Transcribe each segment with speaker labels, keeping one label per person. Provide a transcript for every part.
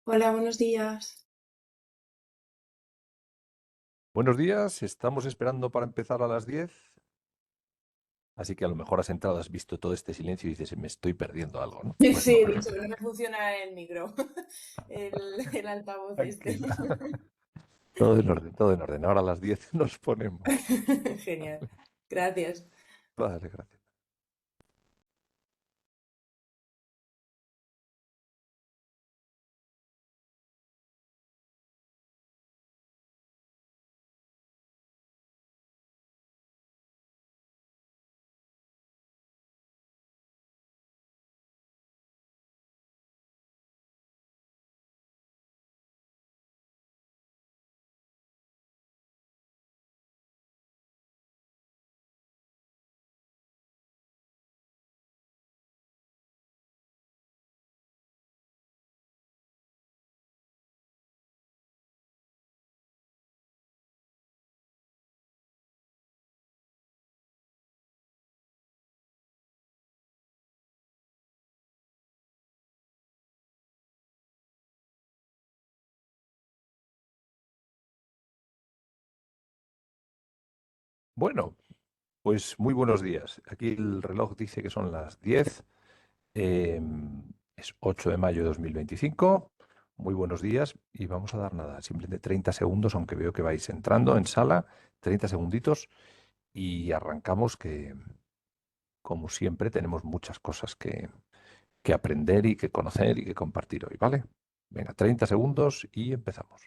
Speaker 1: Hola, buenos días.
Speaker 2: Buenos días, estamos esperando para empezar a las 10, así que a lo mejor has entrado, has visto todo este silencio y dices, me estoy perdiendo algo, ¿no? Pues
Speaker 1: Sí,
Speaker 2: no,
Speaker 1: he dicho que no me funciona el micro, el altavoz este.
Speaker 2: tranquila. Todo en orden, todo en orden. Ahora a las 10 nos ponemos.
Speaker 1: Genial, gracias.
Speaker 2: Vale, gracias. Bueno, pues muy buenos días. Aquí el reloj dice que son las 10. eh, es 8 de mayo de 2025. Muy buenos días y vamos a dar nada, simplemente 30 segundos, aunque veo que vais entrando en sala, 30 segunditos y arrancamos que, como siempre, tenemos muchas cosas que aprender y que conocer y que compartir hoy, ¿vale? Venga, 30 segundos y empezamos.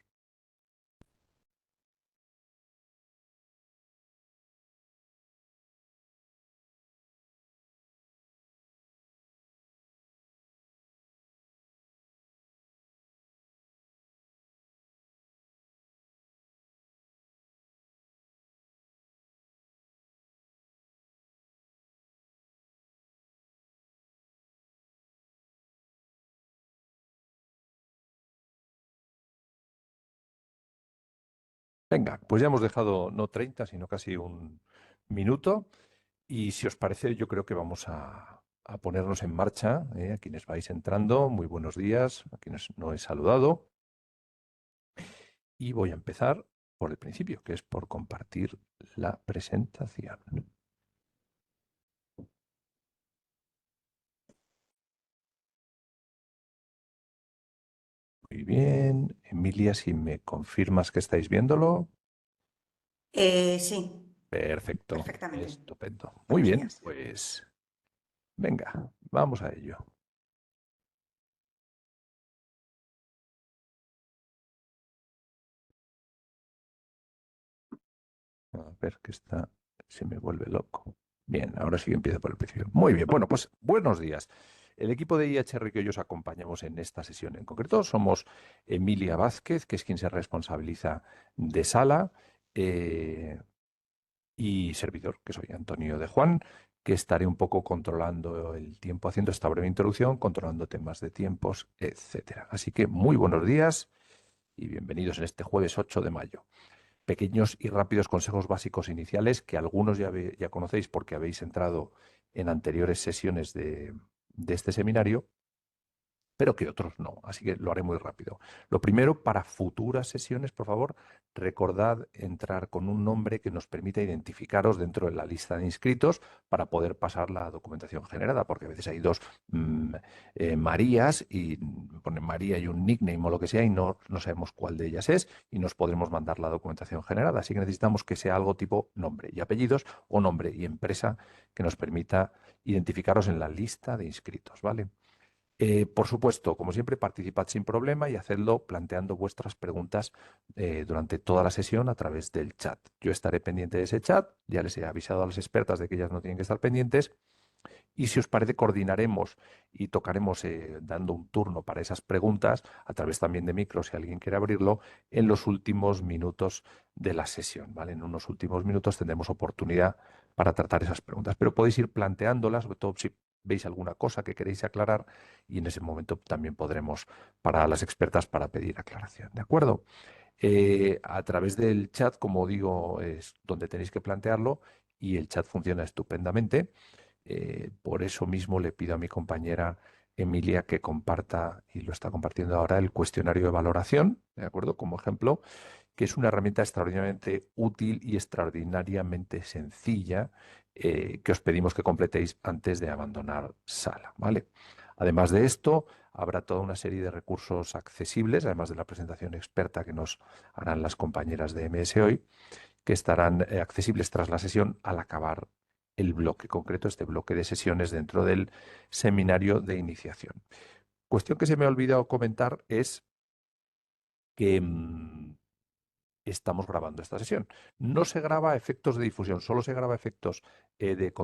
Speaker 2: Venga, pues ya hemos dejado no 30, sino casi un minuto. Y si os parece, yo creo que vamos a ponernos en marcha. A quienes vais entrando, muy buenos días. A quienes no he saludado. Y voy a empezar por el principio, que es por compartir la presentación. Muy bien. Emilia, si me confirmas que estáis viéndolo.
Speaker 3: Sí,
Speaker 2: Perfecto,
Speaker 3: perfectamente.
Speaker 2: estupendo. Muy
Speaker 3: Buenos
Speaker 2: bien,
Speaker 3: días.
Speaker 2: pues venga, vamos a ello. A ver que se me vuelve loco. Bien, ahora sí que empiezo por el principio. Muy bien, bueno, pues buenos días. El equipo de IHR que hoy os acompañamos en esta sesión en concreto somos Emilia Vázquez, que es quien se responsabiliza de sala, eh, y servidor, que soy Antonio de Juan, que estaré un poco controlando el tiempo, haciendo esta breve introducción, controlando temas de tiempos, etcétera. Así que muy buenos días y bienvenidos en este jueves 8 de mayo. Pequeños y rápidos consejos básicos iniciales que algunos ya conocéis porque habéis entrado en anteriores sesiones de este seminario, pero que otros no. Así que lo haré muy rápido. Lo primero, para futuras sesiones, por favor, recordad entrar con un nombre que nos permita identificaros dentro de la lista de inscritos para poder pasar la documentación generada, porque a veces hay dos Marías y ponen María y un nickname o lo que sea y no sabemos cuál de ellas es y nos podremos mandar la documentación generada. Así que necesitamos que sea algo tipo nombre y apellidos o nombre y empresa que nos permita identificaros en la lista de inscritos, ¿vale? Por supuesto, como siempre, participad sin problema y hacedlo planteando vuestras preguntas durante toda la sesión a través del chat. Yo estaré pendiente de ese chat, ya les he avisado a las expertas de que ellas no tienen que estar pendientes y si os parece coordinaremos y tocaremos dando un turno para esas preguntas a través también de micro si alguien quiere abrirlo en los últimos minutos de la sesión, ¿vale? En unos últimos minutos tendremos oportunidad para tratar esas preguntas, pero podéis ir planteándolas, sobre todo si veis alguna cosa que queréis aclarar y en ese momento también podremos para las expertas para pedir aclaración, ¿de acuerdo? A través del chat, como digo, es donde tenéis que plantearlo y el chat funciona estupendamente. Por eso mismo le pido a mi compañera Emilia que comparta, y lo está compartiendo ahora, el cuestionario de valoración, ¿de acuerdo? Como ejemplo, que es una herramienta extraordinariamente útil y extraordinariamente sencilla que os pedimos que completéis antes de abandonar sala, ¿vale? Además de esto, habrá toda una serie de recursos accesibles, además de la presentación experta que nos harán las compañeras de MS hoy, que estarán accesibles tras la sesión al acabar el bloque concreto, este bloque de sesiones dentro del seminario de iniciación. Cuestión que se me ha olvidado comentar es que estamos grabando esta sesión. No se graba efectos de difusión, solo se graba efectos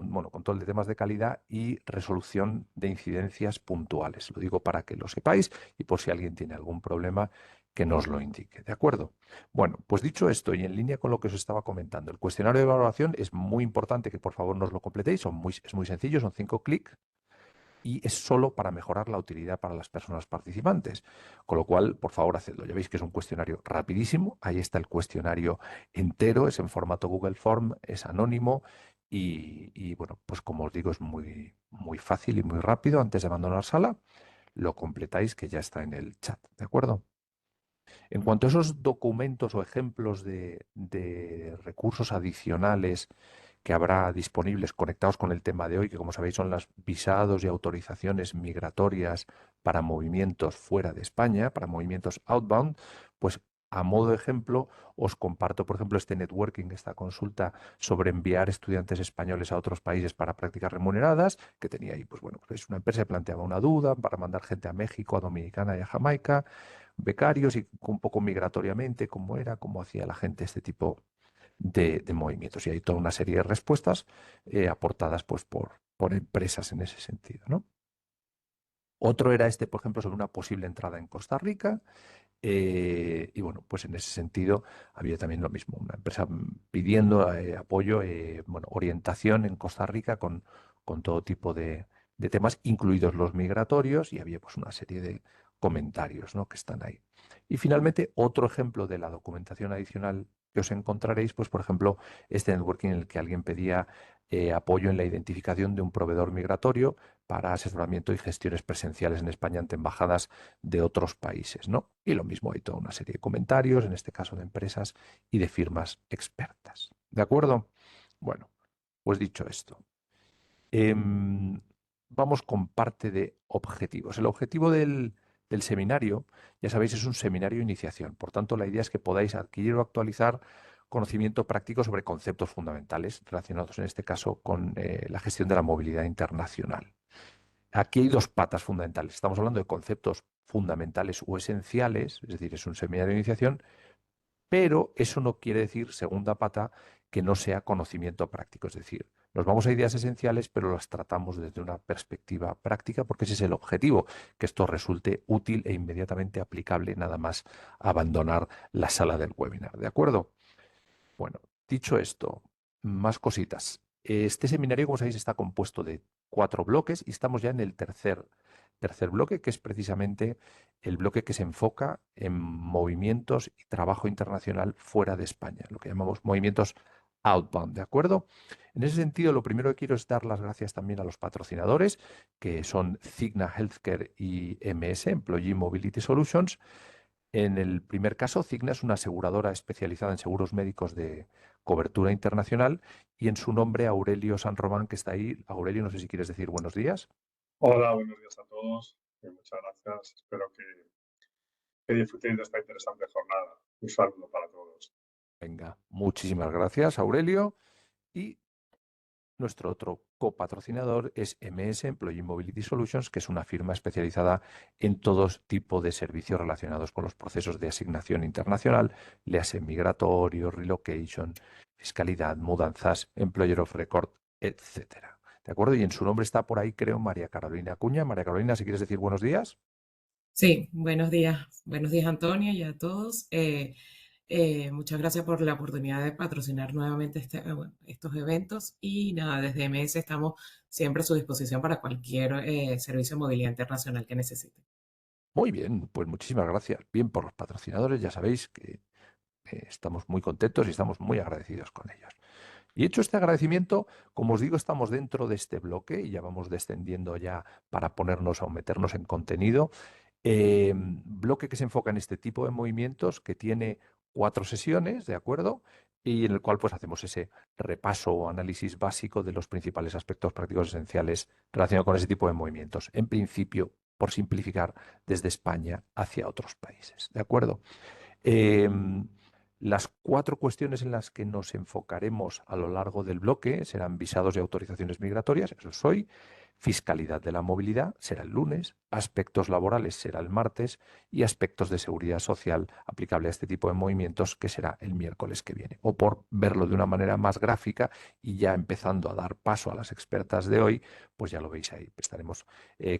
Speaker 2: bueno, control de temas de calidad y resolución de incidencias puntuales. Lo digo para que lo sepáis y por si alguien tiene algún problema que nos lo indique. ¿De acuerdo? Bueno, pues dicho esto y en línea con lo que os estaba comentando, el cuestionario de valoración es muy importante que por favor nos lo completéis. Es muy sencillo, son 5 clics y es solo para mejorar la utilidad para las personas participantes. Con lo cual, por favor, hacedlo. Ya veis que es un cuestionario rapidísimo. Ahí está el cuestionario entero, es en formato Google Form, es anónimo y, bueno, pues como os digo, es muy, muy fácil y muy rápido. Antes de abandonar sala, lo completáis que ya está en el chat, ¿de acuerdo? En cuanto a esos documentos o ejemplos de recursos adicionales que habrá disponibles conectados con el tema de hoy, que como sabéis son las visados y autorizaciones migratorias para movimientos fuera de España, para movimientos outbound, pues a modo de ejemplo os comparto, por ejemplo, este networking, esta consulta sobre enviar estudiantes españoles a otros países para prácticas remuneradas, que tenía ahí, pues bueno, pues una empresa que planteaba una duda para mandar gente a México, a Dominicana y a Jamaica, becarios y un poco migratoriamente, cómo era, cómo hacía la gente este tipo de movimientos. Y hay toda una serie de respuestas aportadas pues, por empresas en ese sentido, ¿no? Otro era este, por ejemplo, sobre una posible entrada en Costa Rica. Y bueno, pues en ese sentido había también lo mismo, una empresa pidiendo apoyo, bueno, orientación en Costa Rica con todo tipo de temas, incluidos los migratorios, y había pues una serie de comentarios, ¿no?, que están ahí. Y finalmente, otro ejemplo de la documentación adicional que os encontraréis, pues por ejemplo, este networking en el que alguien pedía apoyo en la identificación de un proveedor migratorio para asesoramiento y gestiones presenciales en España ante embajadas de otros países, ¿no? Y lo mismo, hay toda una serie de comentarios, en este caso de empresas y de firmas expertas. ¿De acuerdo? Bueno, pues dicho esto, em, vamos con parte de objetivos. El objetivo del seminario, ya sabéis, es un seminario de iniciación. Por tanto, la idea es que podáis adquirir o actualizar conocimiento práctico sobre conceptos fundamentales relacionados, en este caso, con la gestión de la movilidad internacional. Aquí hay dos patas fundamentales. Estamos hablando de conceptos fundamentales o esenciales, es decir, es un seminario de iniciación, pero eso no quiere decir, segunda pata, que no sea conocimiento práctico. Es decir, nos vamos a ideas esenciales, pero las tratamos desde una perspectiva práctica, porque ese es el objetivo, que esto resulte útil e inmediatamente aplicable, nada más abandonar la sala del webinar. ¿De acuerdo? Bueno, dicho esto, más cositas. Este seminario, como sabéis, está compuesto de 4 bloques y estamos ya en el tercer bloque, que es precisamente el bloque que se enfoca en movimientos y trabajo internacional fuera de España, lo que llamamos movimientos outbound, ¿de acuerdo? En ese sentido, lo primero que quiero es dar las gracias también a los patrocinadores, que son Cigna Healthcare y MS, Employee Mobility Solutions. En el primer caso, Cigna es una aseguradora especializada en seguros médicos de cobertura internacional y en su nombre Aurelio San Román, que está ahí. Aurelio, no sé si quieres decir buenos días.
Speaker 4: Hola, buenos días a todos. Muchas gracias. Espero que disfrutéis de esta interesante jornada. Un saludo para todos.
Speaker 2: Venga, muchísimas gracias, Aurelio. Y nuestro otro copatrocinador es MS, Employee Mobility Solutions, que es una firma especializada en todo tipo de servicios relacionados con los procesos de asignación internacional, léase migratorio, relocation, fiscalidad, mudanzas, employer of record, etcétera. ¿De acuerdo? Y en su nombre está por ahí, creo, María Carolina Acuña. María Carolina, si quieres decir buenos días.
Speaker 5: Sí, buenos días Antonio y a todos. Muchas gracias por la oportunidad de patrocinar nuevamente bueno, estos eventos y nada, desde MS estamos siempre a su disposición para cualquier servicio de movilidad internacional que necesiten.
Speaker 2: Muy bien, pues muchísimas gracias. Bien por los patrocinadores, ya sabéis que estamos muy contentos y estamos muy agradecidos con ellos. Y hecho este agradecimiento, como os digo, estamos dentro de este bloque y ya vamos descendiendo ya para ponernos o meternos en contenido. Bloque que se enfoca en este tipo de movimientos, que tiene 4 sesiones, ¿de acuerdo? Y en el cual pues hacemos ese repaso o análisis básico de los principales aspectos prácticos esenciales relacionados con ese tipo de movimientos. En principio, por simplificar, desde España hacia otros países, ¿de acuerdo? Las 4 cuestiones en las que nos enfocaremos a lo largo del bloque serán visados y autorizaciones migratorias, eso es hoy, fiscalidad de la movilidad será el lunes, aspectos laborales será el martes y aspectos de seguridad social aplicable a este tipo de movimientos, que será el miércoles que viene. O por verlo de una manera más gráfica y ya empezando a dar paso a las expertas de hoy, pues ya lo veis ahí. Estaremos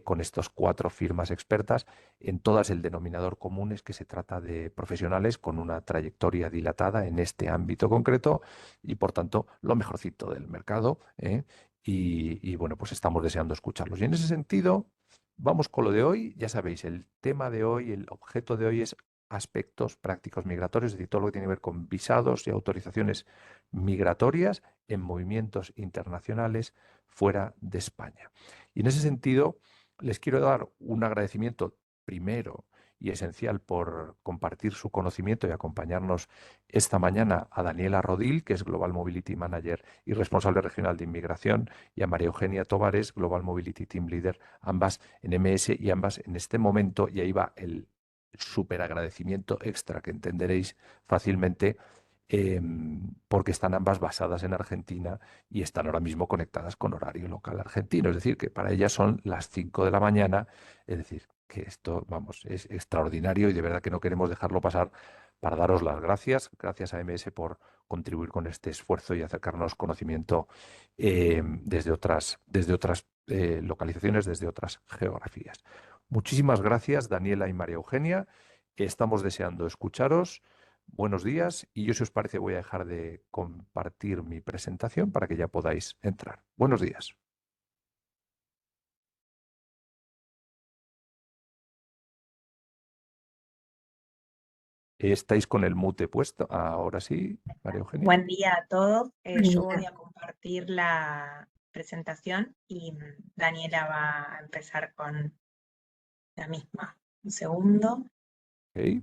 Speaker 2: con estos 4 firmas expertas. En todas el denominador común es que se trata de profesionales con una trayectoria dilatada en este ámbito concreto y, por tanto, lo mejorcito del mercado, ¿eh? Y bueno, pues estamos deseando escucharlos. Y en ese sentido, vamos con lo de hoy. Ya sabéis, el tema de hoy, el objeto de hoy es aspectos prácticos migratorios, es decir, todo lo que tiene que ver con visados y autorizaciones migratorias en movimientos internacionales fuera de España. Y en ese sentido, les quiero dar un agradecimiento primero y esencial por compartir su conocimiento y acompañarnos esta mañana a Daniela Rodil, que es Global Mobility Manager y responsable regional de inmigración, y a María Eugenia Tovares, Global Mobility Team Leader, ambas en MS y ambas en este momento, y ahí va el súper agradecimiento extra que entenderéis fácilmente, porque están ambas basadas en Argentina y están ahora mismo conectadas con horario local argentino. Es decir, que para ellas son las 5 de la mañana. Es decir, que esto, vamos, es extraordinario y de verdad que no queremos dejarlo pasar para daros las gracias. Gracias a MS por contribuir con este esfuerzo y acercarnos conocimiento desde otras localizaciones, desde otras geografías. Muchísimas gracias, Daniela y María Eugenia. Estamos deseando escucharos. Buenos días, y yo, si os parece, voy a dejar de compartir mi presentación para que ya podáis entrar. Buenos días. ¿Estáis con el mute puesto? Ahora sí, María Eugenia.
Speaker 6: Buen día a todos.
Speaker 3: Buen
Speaker 6: Yo
Speaker 3: día.
Speaker 6: voy a compartir la presentación y Daniela va a empezar con la misma. Un segundo.
Speaker 2: Ok.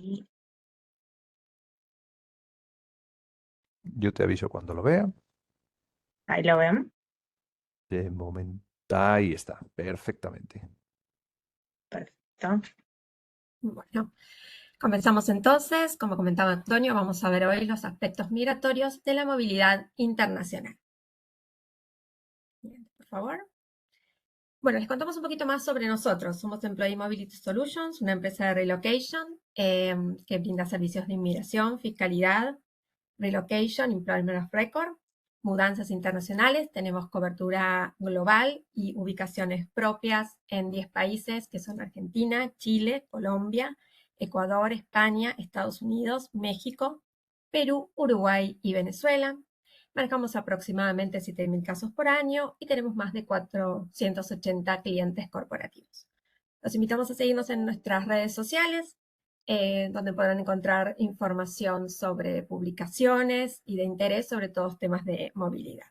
Speaker 6: Y
Speaker 2: Yo te aviso cuando lo vea.
Speaker 6: ahí lo ven.
Speaker 2: De momento. Ahí está, perfectamente.
Speaker 6: Perfecto.
Speaker 7: Bueno, comenzamos entonces. Como comentaba Antonio, vamos a ver hoy los aspectos migratorios de la movilidad internacional. Bien, por favor. Bueno, les contamos un poquito más sobre nosotros. Somos Employee Mobility Solutions, una empresa de relocation que brinda servicios de inmigración, fiscalidad, relocation, employment of record, mudanzas internacionales. Tenemos cobertura global y ubicaciones propias en 10 países que son Argentina, Chile, Colombia, Ecuador, España, Estados Unidos, México, Perú, Uruguay y Venezuela. Manejamos aproximadamente 7.000 casos por año y tenemos más de 480 clientes corporativos. Los invitamos a seguirnos en nuestras redes sociales, donde podrán encontrar información sobre publicaciones y de interés sobre todos temas de movilidad.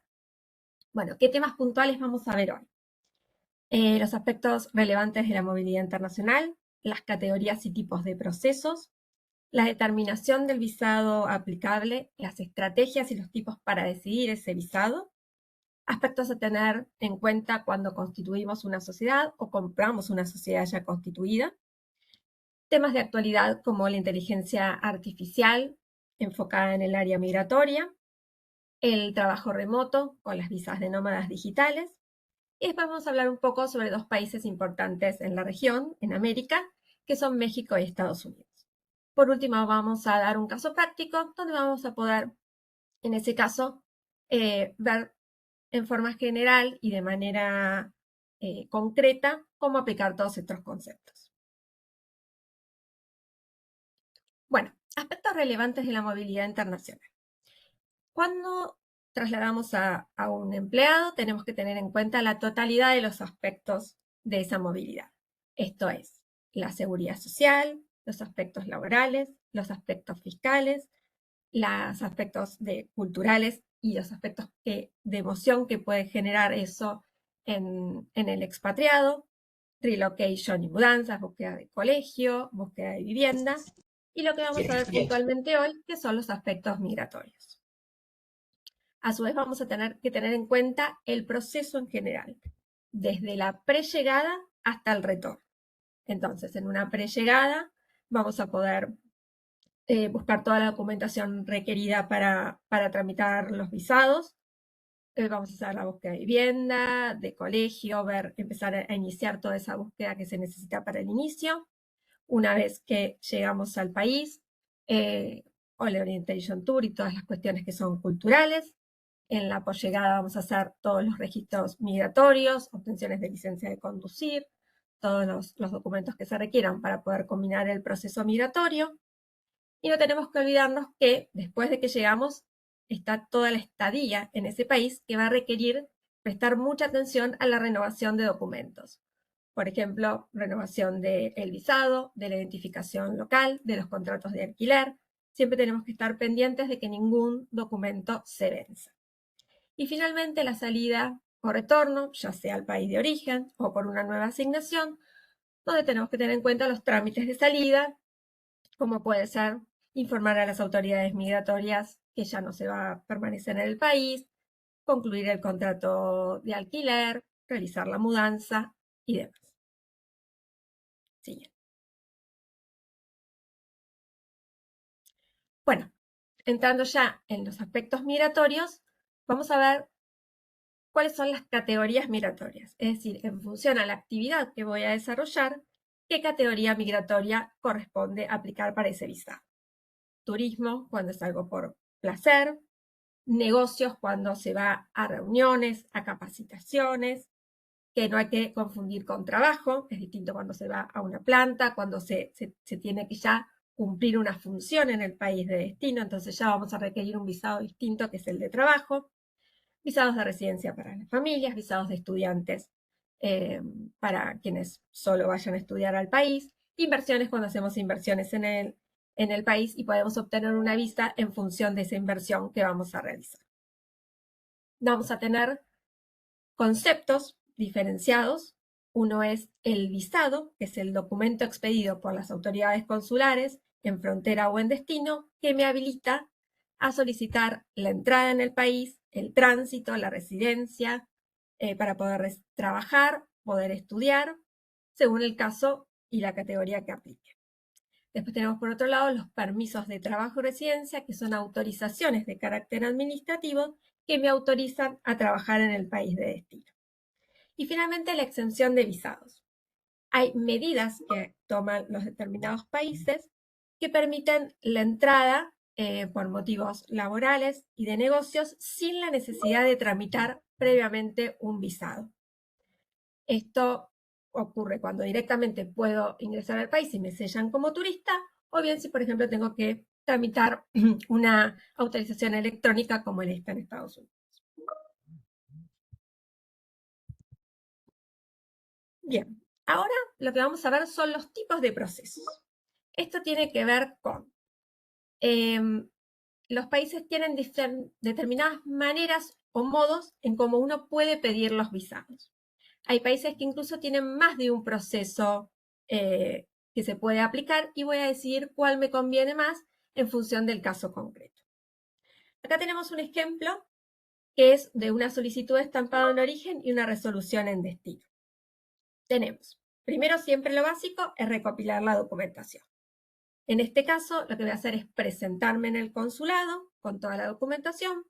Speaker 7: Bueno, ¿qué temas puntuales vamos a ver hoy? Los aspectos relevantes de la movilidad internacional, las categorías y tipos de procesos, la determinación del visado aplicable, las estrategias y los tipos para decidir ese visado, aspectos a tener en cuenta cuando constituimos una sociedad o compramos una sociedad ya constituida, temas de actualidad como la inteligencia artificial enfocada en el área migratoria, el trabajo remoto con las visas de nómadas digitales, y después vamos a hablar un poco sobre 2 países importantes en la región, en América, que son México y Estados Unidos. Por último, vamos a dar un caso práctico donde vamos a poder, en ese caso, ver en forma general y de manera concreta cómo aplicar todos estos conceptos. Bueno, aspectos relevantes de la movilidad internacional. Cuando trasladamos a un empleado, tenemos que tener en cuenta la totalidad de los aspectos de esa movilidad. Esto es la seguridad social, los aspectos laborales, los aspectos fiscales, los aspectos culturales y los aspectos de emoción que puede generar eso en el expatriado, relocation y mudanzas, búsqueda de colegio, búsqueda de vivienda, y lo que vamos a ver puntualmente hoy, que son los aspectos migratorios. A su vez vamos a tener que tener en cuenta el proceso en general, desde la prellegada hasta el retorno. Entonces, en una prellegada vamos a poder buscar toda la documentación requerida para tramitar los visados. Vamos a hacer la búsqueda de vivienda, de colegio, empezar a iniciar toda esa búsqueda que se necesita para el inicio. Una vez que llegamos al país, o el Orientation Tour y todas las cuestiones que son culturales. En la posllegada vamos a hacer todos los registros migratorios, obtenciones de licencia de conducir, todos los documentos que se requieran para poder combinar el proceso migratorio. Y no tenemos que olvidarnos que después de que llegamos está toda la estadía en ese país que va a requerir prestar mucha atención a la renovación de documentos. Por ejemplo, renovación del visado, de la identificación local, de los contratos de alquiler. Siempre tenemos que estar pendientes de que ningún documento se venza. Y finalmente la salida o retorno, ya sea al país de origen o por una nueva asignación, donde tenemos que tener en cuenta los trámites de salida, como puede ser informar a las autoridades migratorias que ya no se va a permanecer en el país, concluir el contrato de alquiler, realizar la mudanza y demás. Siguiente. Bueno, entrando ya en los aspectos migratorios, vamos a ver cuáles son las categorías migratorias, es decir, en función a la actividad que voy a desarrollar, qué categoría migratoria corresponde aplicar para ese visado. Turismo, cuando es algo por placer. Negocios, cuando se va a reuniones, a capacitaciones, que no hay que confundir con trabajo. Es distinto cuando se va a una planta, cuando se tiene que ya cumplir una función en el país de destino, entonces ya vamos a requerir un visado distinto que es el de trabajo. Visados de residencia para las familias, visados de estudiantes para quienes solo vayan a estudiar al país, inversiones cuando hacemos inversiones en el país y podemos obtener una visa en función de esa inversión que vamos a realizar. Vamos a tener conceptos diferenciados. Uno es el visado, que es el documento expedido por las autoridades consulares en frontera o en destino, que me habilita a solicitar la entrada en el país, el tránsito, la residencia, para poder trabajar, poder estudiar, según el caso y la categoría que aplique. Después tenemos por otro lado los permisos de trabajo y residencia, que son autorizaciones de carácter administrativo que me autorizan a trabajar en el país de destino. Y finalmente la exención de visados. Hay medidas que toman los determinados países que permiten la entrada por motivos laborales y de negocios sin la necesidad de tramitar previamente un visado. Esto ocurre cuando directamente puedo ingresar al país y me sellan como turista, o bien si, por ejemplo, tengo que tramitar una autorización electrónica como esta en Estados Unidos. Bien, ahora lo que vamos a ver son los tipos de procesos. Esto tiene que ver con los países tienen determinadas maneras o modos en cómo uno puede pedir los visados. Hay países que incluso tienen más de un proceso que se puede aplicar y voy a decidir cuál me conviene más en función del caso concreto. Acá tenemos un ejemplo que es de una solicitud de estampado en origen y una resolución en destino. Tenemos, primero siempre lo básico es recopilar la documentación. En este caso, lo que voy a hacer es presentarme en el consulado con toda la documentación.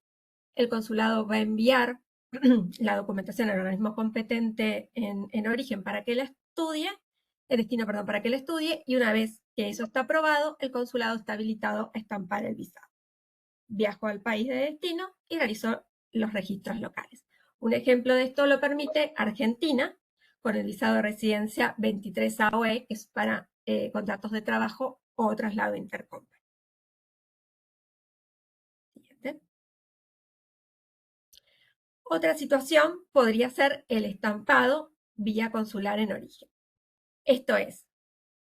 Speaker 7: El consulado va a enviar la documentación al organismo competente en origen para que la estudie, el destino, perdón, para que la estudie, y una vez que eso está aprobado, el consulado está habilitado a estampar el visado. Viajo al país de destino y realizo los registros locales. Un ejemplo de esto lo permite Argentina, con el visado de residencia 23 AOE, que es para contratos de trabajo o traslado intercompany. Siguiente. Otra situación podría ser el estampado vía consular en origen. Esto es,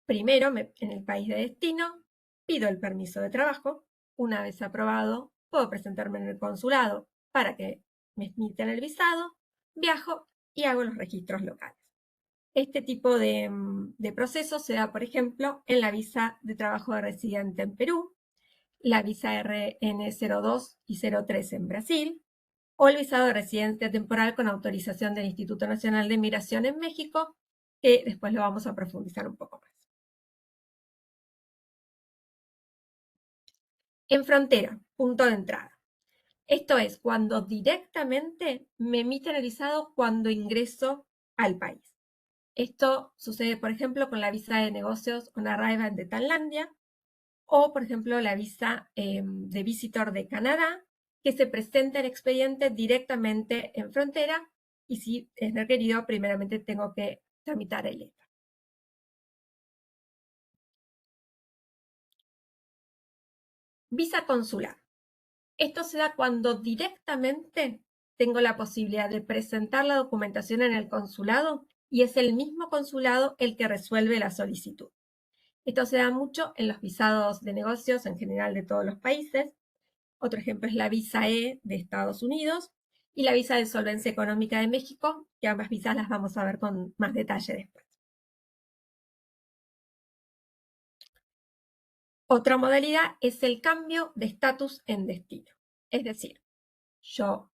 Speaker 7: primero en el país de destino, pido el permiso de trabajo. Una vez aprobado, puedo presentarme en el consulado para que me emiten el visado, viajo y hago los registros locales. Este tipo de proceso se da, por ejemplo, en la visa de trabajo de residente en Perú, la visa RN02 y 03 en Brasil, o el visado de residente temporal con autorización del Instituto Nacional de Migración en México, que después lo vamos a profundizar un poco más. En frontera, punto de entrada. Esto es cuando directamente me emiten el visado cuando ingreso al país. Esto sucede, por ejemplo, con la visa de negocios on arrival de Tailandia o, por ejemplo, la visa de visitor de Canadá, que se presenta el expediente directamente en frontera y si es requerido, primeramente tengo que tramitar el ETA. Visa consular. Esto se da cuando directamente tengo la posibilidad de presentar la documentación en el consulado y es el mismo consulado el que resuelve la solicitud. Esto se da mucho en los visados de negocios en general de todos los países. Otro ejemplo es la visa E de Estados Unidos y la visa de solvencia económica de México, que ambas visas las vamos a ver con más detalle después. Otra modalidad es el cambio de estatus en destino. Es decir, yo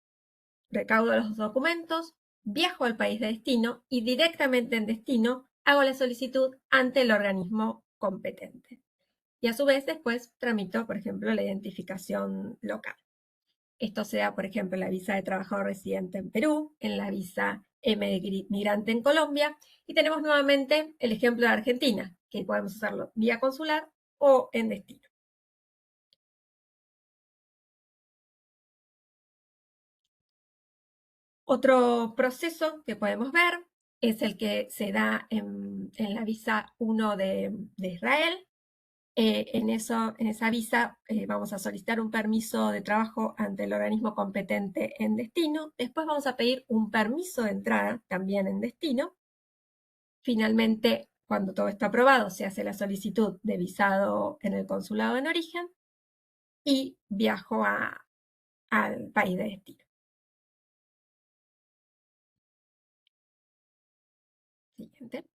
Speaker 7: recaudo los documentos, viajo al país de destino y directamente en destino hago la solicitud ante el organismo competente. Y a su vez después tramito, por ejemplo, la identificación local. Esto se da, por ejemplo, en la visa de trabajador residente en Perú, en la visa M de migrante en Colombia, y tenemos nuevamente el ejemplo de Argentina, que podemos hacerlo vía consular o en destino. Otro proceso que podemos ver es el que se da en la visa 1 de Israel. En esa visa vamos a solicitar un permiso de trabajo ante el organismo competente en destino. Después vamos a pedir un permiso de entrada también en destino. Finalmente, cuando todo está aprobado, se hace la solicitud de visado en el consulado en origen y viajo al país de destino. Siguiente.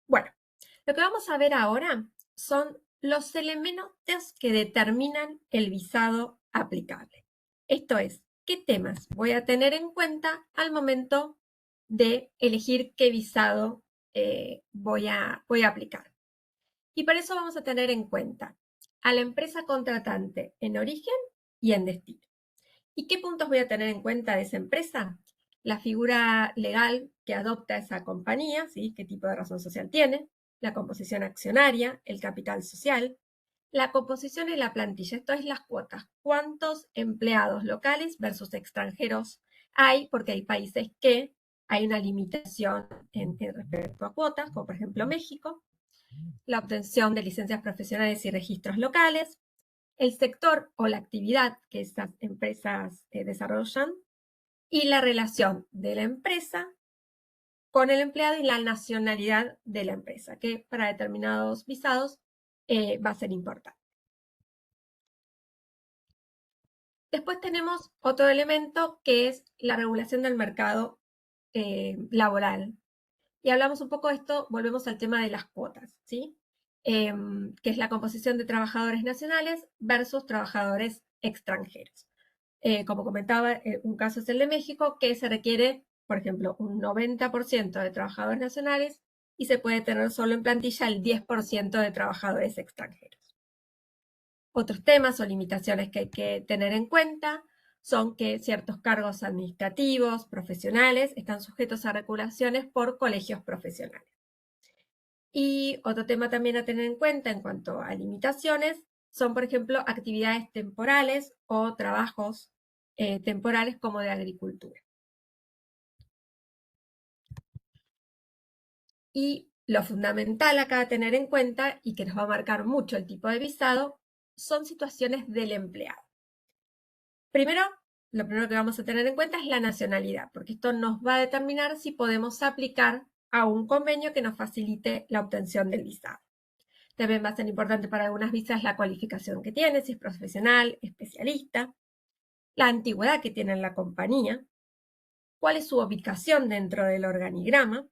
Speaker 7: Bueno, lo que vamos a ver ahora son los elementos que determinan el visado aplicable. Esto es, ¿qué temas voy a tener en cuenta al momento de elegir qué visado voy a aplicar? Y para eso vamos a tener en cuenta a la empresa contratante en origen y en destino. ¿Y qué puntos voy a tener en cuenta de esa empresa? La figura legal que adopta esa compañía, ¿sí? ¿Qué tipo de razón social tiene? La composición accionaria, el capital social, la composición y la plantilla. Esto es las cuotas. ¿Cuántos empleados locales versus extranjeros hay? Porque hay países que hay una limitación en respecto a cuotas, como por ejemplo México. La obtención de licencias profesionales y registros locales, el sector o la actividad que estas empresas desarrollan y la relación de la empresa con el empleado y la nacionalidad de la empresa, que para determinados visados va a ser importante. Después tenemos otro elemento que es la regulación del mercado laboral. Y hablamos un poco de esto, volvemos al tema de las cuotas, ¿sí? Que es la composición de trabajadores nacionales versus trabajadores extranjeros. Como comentaba, un caso es el de México, que se requiere, por ejemplo, un 90% de trabajadores nacionales y se puede tener solo en plantilla el 10% de trabajadores extranjeros. Otros temas o limitaciones que hay que tener en cuenta son que ciertos cargos administrativos, profesionales, están sujetos a regulaciones por colegios profesionales. Y otro tema también a tener en cuenta en cuanto a limitaciones son, por ejemplo, actividades temporales o trabajos temporales como de agricultura. Y lo fundamental acá a tener en cuenta y que nos va a marcar mucho el tipo de visado son situaciones del empleado. Primero, lo primero que vamos a tener en cuenta es la nacionalidad, porque esto nos va a determinar si podemos aplicar a un convenio que nos facilite la obtención del visado. También va a ser importante para algunas visas la cualificación que tiene, si es profesional, especialista, la antigüedad que tiene en la compañía, cuál es su ubicación dentro del organigrama,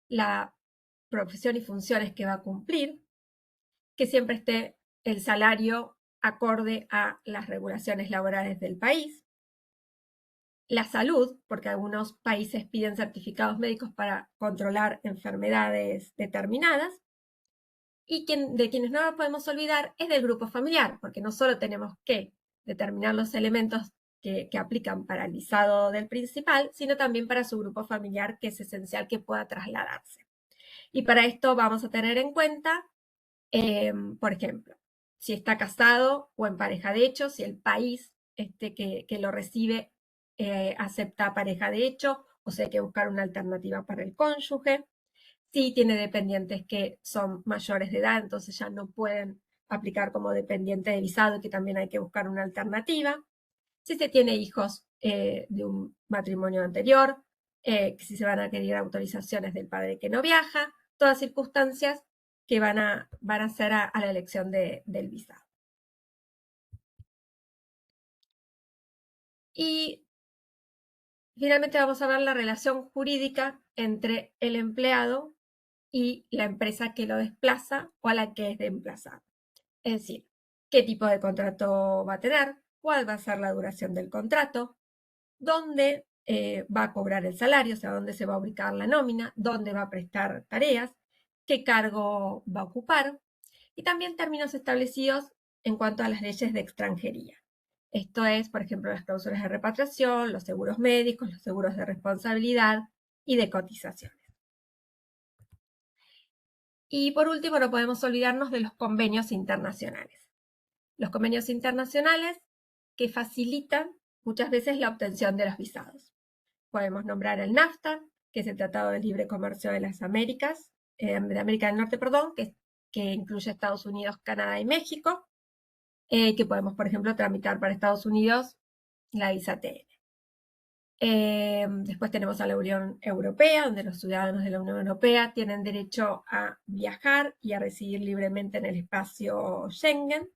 Speaker 7: la profesión y funciones que va a cumplir, que siempre esté el salario acorde a las regulaciones laborales del país, la salud, porque algunos países piden certificados médicos para controlar enfermedades determinadas, y de quienes no nos podemos olvidar es del grupo familiar, porque no solo tenemos que determinar los elementos que aplican para el visado del principal, sino también para su grupo familiar, que es esencial que pueda trasladarse. Y para esto vamos a tener en cuenta, por ejemplo, si está casado o en pareja de hecho, si el país que lo recibe acepta pareja de hecho, o si hay que buscar una alternativa para el cónyuge. Si tiene dependientes que son mayores de edad, entonces ya no pueden aplicar como dependiente de visado y que también hay que buscar una alternativa. Si se tiene hijos de un matrimonio anterior, si se van a requerir autorizaciones del padre que no viaja, todas circunstancias que van a ser a la elección del visado. Y finalmente vamos a ver la relación jurídica entre el empleado y la empresa que lo desplaza o a la que es reemplazada. Es decir, qué tipo de contrato va a tener, cuál va a ser la duración del contrato, dónde va a cobrar el salario, o sea, dónde se va a ubicar la nómina, dónde va a prestar tareas, qué cargo va a ocupar, y también términos establecidos en cuanto a las leyes de extranjería. Esto es, por ejemplo, las cláusulas de repatriación, los seguros médicos, los seguros de responsabilidad y de cotizaciones. Y por último, no podemos olvidarnos de los convenios internacionales. Los convenios internacionales que facilitan muchas veces la obtención de los visados. Podemos nombrar el NAFTA, que es el Tratado de Libre Comercio de las Américas, de América del Norte, perdón, que incluye Estados Unidos, Canadá y México, que podemos, por ejemplo, tramitar para Estados Unidos la visa TN. Después tenemos a la Unión Europea, donde los ciudadanos de la Unión Europea tienen derecho a viajar y a residir libremente en el espacio Schengen.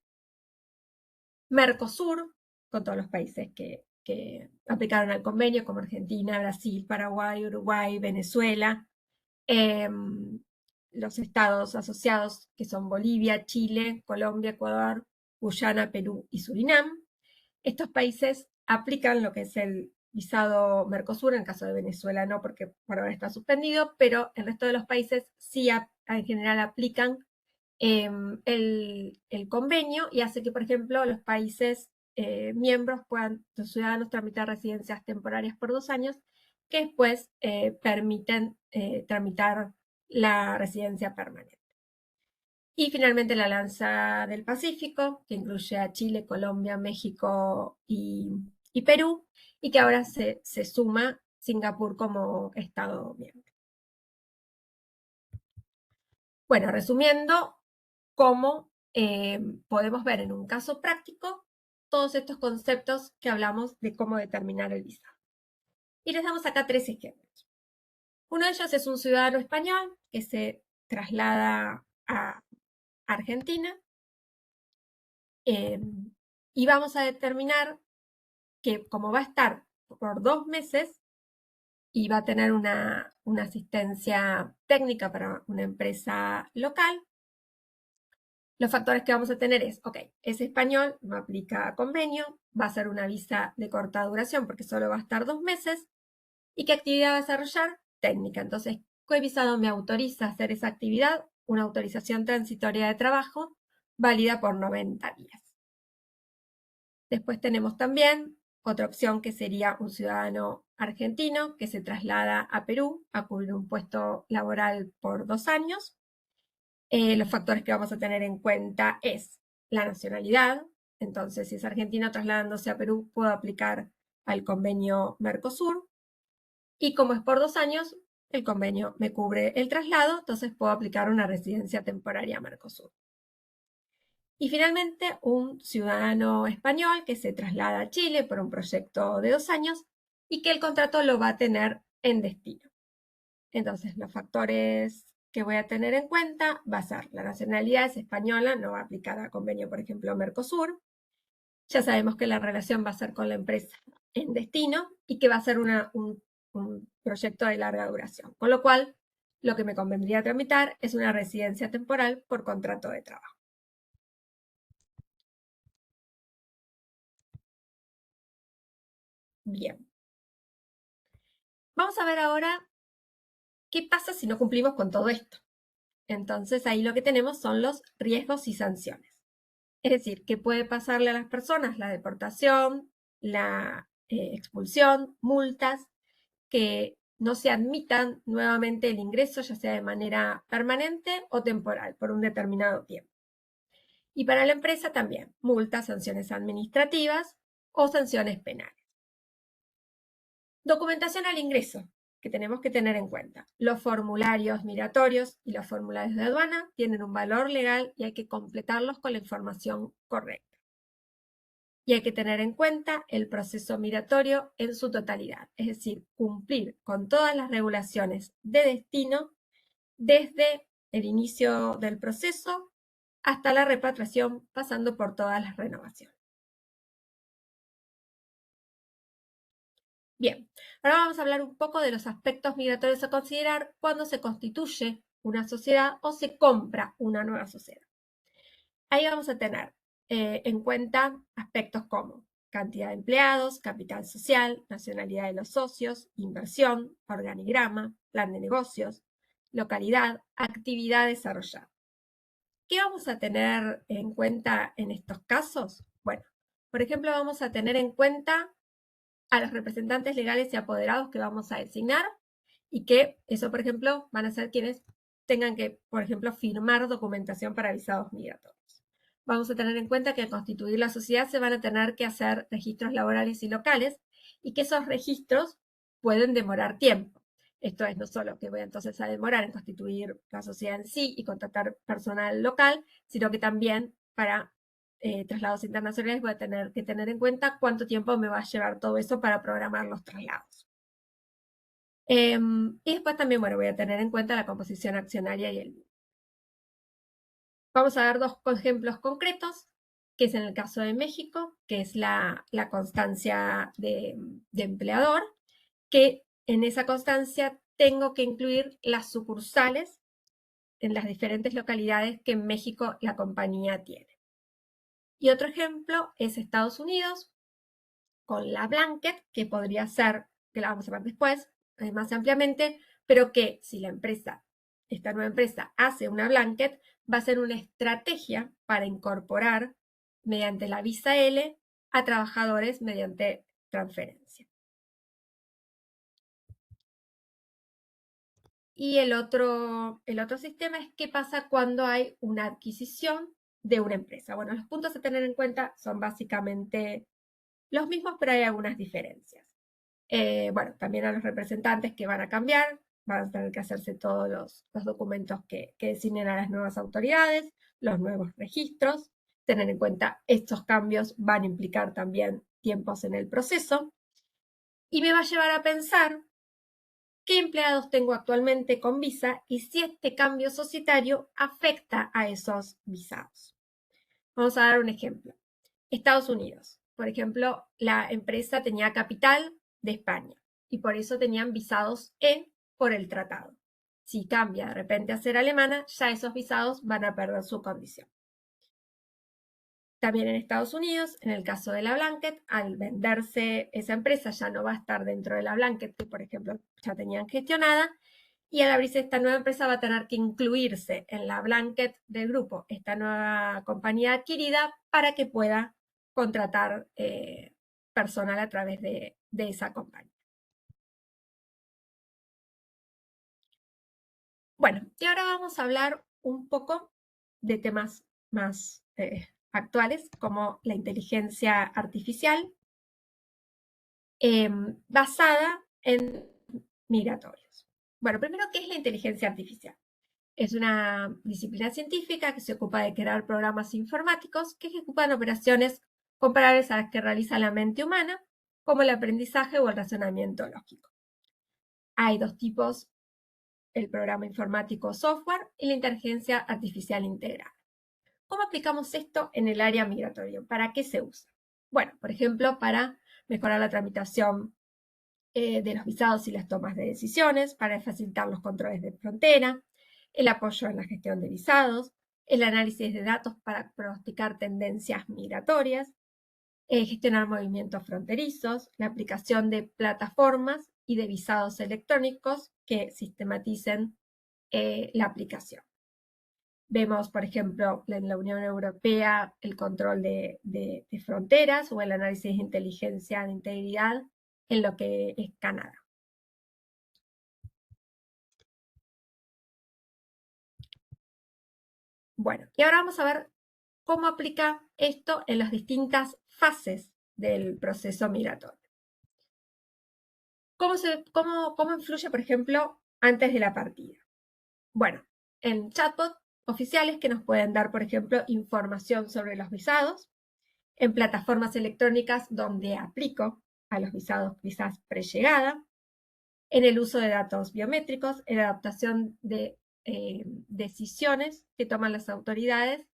Speaker 7: Mercosur, con todos los países que aplicaron al convenio, como Argentina, Brasil, Paraguay, Uruguay, Venezuela. Los estados asociados, que son Bolivia, Chile, Colombia, Ecuador, Guyana, Perú y Surinam. Estos países aplican lo que es el visado Mercosur, en el caso de Venezuela no, porque por ahora está suspendido, pero el resto de los países sí en general aplican el convenio y hace que, por ejemplo, los países miembros puedan, los ciudadanos, tramitar residencias temporarias por 2 años, que después permiten tramitar la residencia permanente. Y finalmente la Alianza del Pacífico, que incluye a Chile, Colombia, México y Perú, y que ahora se suma Singapur como Estado miembro. Bueno, resumiendo, cómo podemos ver en un caso práctico todos estos conceptos que hablamos de cómo determinar el visado. Y les damos acá 3 ejemplos. Uno de ellos es un ciudadano español que se traslada a Argentina y vamos a determinar que como va a estar por 2 meses y va a tener una asistencia técnica para una empresa local, los factores que vamos a tener es, ok, es español, no aplica convenio, va a ser una visa de corta duración porque solo va a estar 2 meses, y qué actividad va a desarrollar, técnica. Entonces, ¿qué visado me autoriza a hacer esa actividad? Una autorización transitoria de trabajo válida por 90 días. Después tenemos también otra opción que sería un ciudadano argentino que se traslada a Perú a cubrir un puesto laboral por 2 años. Los factores que vamos a tener en cuenta es la nacionalidad. Entonces, si es argentino trasladándose a Perú, puedo aplicar al convenio Mercosur. Y como es por 2 años, el convenio me cubre el traslado, entonces puedo aplicar una residencia temporaria Mercosur. Y finalmente, un ciudadano español que se traslada a Chile por un proyecto de 2 años y que el contrato lo va a tener en destino. Entonces, los factores que voy a tener en cuenta va a ser la nacionalidad es española, no va a aplicar a convenio, por ejemplo, Mercosur. Ya sabemos que la relación va a ser con la empresa en destino y que va a ser un proyecto de larga duración. Con lo cual, lo que me convendría tramitar es una residencia temporal por contrato de trabajo. Bien. Vamos a ver ahora qué pasa si no cumplimos con todo esto. Entonces, ahí lo que tenemos son los riesgos y sanciones. Es decir, ¿qué puede pasarle a las personas? La deportación, la expulsión, multas, que no se admitan nuevamente el ingreso, ya sea de manera permanente o temporal, por un determinado tiempo. Y para la empresa también, multas, sanciones administrativas o sanciones penales. Documentación al ingreso, que tenemos que tener en cuenta. Los formularios migratorios y los formularios de aduana tienen un valor legal y hay que completarlos con la información correcta. Y hay que tener en cuenta el proceso migratorio en su totalidad, es decir, cumplir con todas las regulaciones de destino desde el inicio del proceso hasta la repatriación, pasando por todas las renovaciones. Bien, ahora vamos a hablar un poco de los aspectos migratorios a considerar cuando se constituye una sociedad o se compra una nueva sociedad. Ahí vamos a tener en cuenta aspectos como cantidad de empleados, capital social, nacionalidad de los socios, inversión, organigrama, plan de negocios, localidad, actividad desarrollada. ¿Qué vamos a tener en cuenta en estos casos? Bueno, por ejemplo, vamos a tener en cuenta a los representantes legales y apoderados que vamos a designar y que eso, por ejemplo, van a ser quienes tengan que, por ejemplo, firmar documentación para visados migratorios. Vamos a tener en cuenta que al constituir la sociedad se van a tener que hacer registros laborales y locales y que esos registros pueden demorar tiempo. Esto es no solo que voy entonces a demorar en constituir la sociedad en sí y contratar personal local, sino que también para traslados internacionales voy a tener que tener en cuenta cuánto tiempo me va a llevar todo eso para programar los traslados. Y después también, bueno, voy a tener en cuenta la composición accionaria y el... Vamos a dar dos ejemplos concretos, que es en el caso de México, que es la constancia de empleador, que en esa constancia tengo que incluir las sucursales en las diferentes localidades que en México la compañía tiene. Y otro ejemplo es Estados Unidos, con la blanket, que podría ser, que la vamos a ver después, más ampliamente, pero que si la empresa, esta nueva empresa, hace una blanket, va a ser una estrategia para incorporar mediante la visa L a trabajadores mediante transferencia. Y el otro sistema es qué pasa cuando hay una adquisición de una empresa. Bueno, los puntos a tener en cuenta son básicamente los mismos, pero hay algunas diferencias. Bueno, también a los representantes que van a cambiar, van a tener que hacerse todos los documentos que designen a las nuevas autoridades, los nuevos registros. Tener en cuenta estos cambios van a implicar también tiempos en el proceso. Y me va a llevar a pensar qué empleados tengo actualmente con visa y si este cambio societario afecta a esos visados. Vamos a dar un ejemplo. Estados Unidos. Por ejemplo, la empresa tenía capital de España y por eso tenían visados E por el tratado. Si cambia de repente a ser alemana, ya esos visados van a perder su condición. También en Estados Unidos, en el caso de la blanket, al venderse esa empresa ya no va a estar dentro de la blanket que, por ejemplo, ya tenían gestionada, y al abrirse esta nueva empresa va a tener que incluirse en la blanket del grupo esta nueva compañía adquirida para que pueda contratar personal a través de esa compañía. Bueno, y ahora vamos a hablar un poco de temas más actuales, como la inteligencia artificial basada en migratorios. Bueno, primero, ¿qué es la inteligencia artificial? Es una disciplina científica que se ocupa de crear programas informáticos que ejecutan operaciones comparables a las que realiza la mente humana, como el aprendizaje o el razonamiento lógico. Hay dos tipos el programa informático o software y la inteligencia artificial integrada. ¿Cómo aplicamos esto en el área migratoria? ¿Para qué se usa? Bueno, por ejemplo, para mejorar la tramitación de los visados y las tomas de decisiones, para facilitar los controles de frontera, el apoyo en la gestión de visados, el análisis de datos para pronosticar tendencias migratorias, gestionar movimientos fronterizos, la aplicación de plataformas y de visados electrónicos que sistematicen la aplicación. Vemos, por ejemplo, en la Unión Europea el control de fronteras o el análisis de inteligencia de integridad en lo que es Canadá. Bueno, y ahora vamos a ver cómo aplica esto en las distintas fases del proceso migratorio. ¿Cómo influye, por ejemplo, antes de la partida? Bueno, en chatbot oficiales que nos pueden dar, por ejemplo, información sobre los visados, en plataformas electrónicas donde aplico a los visados quizás prellegada, en el uso de datos biométricos, en la adaptación de decisiones que toman las autoridades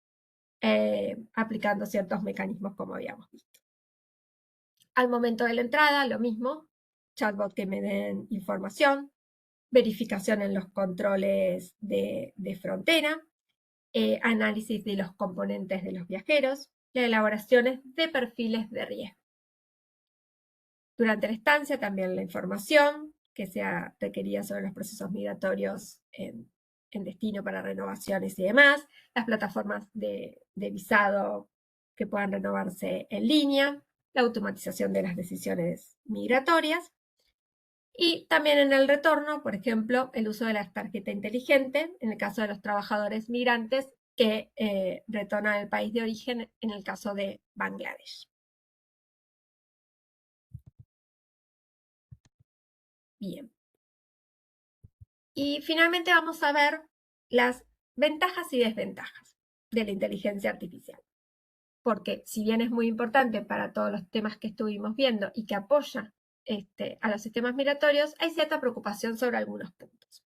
Speaker 7: aplicando ciertos mecanismos como habíamos visto. Al momento de la entrada, lo mismo, chatbot que me den información, verificación en los controles de frontera, análisis de los componentes de los viajeros, las elaboraciones de perfiles de riesgo. Durante la estancia también la información que sea requerida sobre los procesos migratorios en destino para renovaciones y demás, las plataformas de visado que puedan renovarse en línea, la automatización de las decisiones migratorias y también en el retorno, por ejemplo, el uso de la tarjeta inteligente en el caso de los trabajadores migrantes que retornan al país de origen en el caso de Bangladesh. Bien. Y finalmente vamos a ver las ventajas y desventajas de la inteligencia artificial. Porque si bien es muy importante para todos los temas que estuvimos viendo y que apoya a los sistemas migratorios, hay cierta preocupación sobre algunos puntos.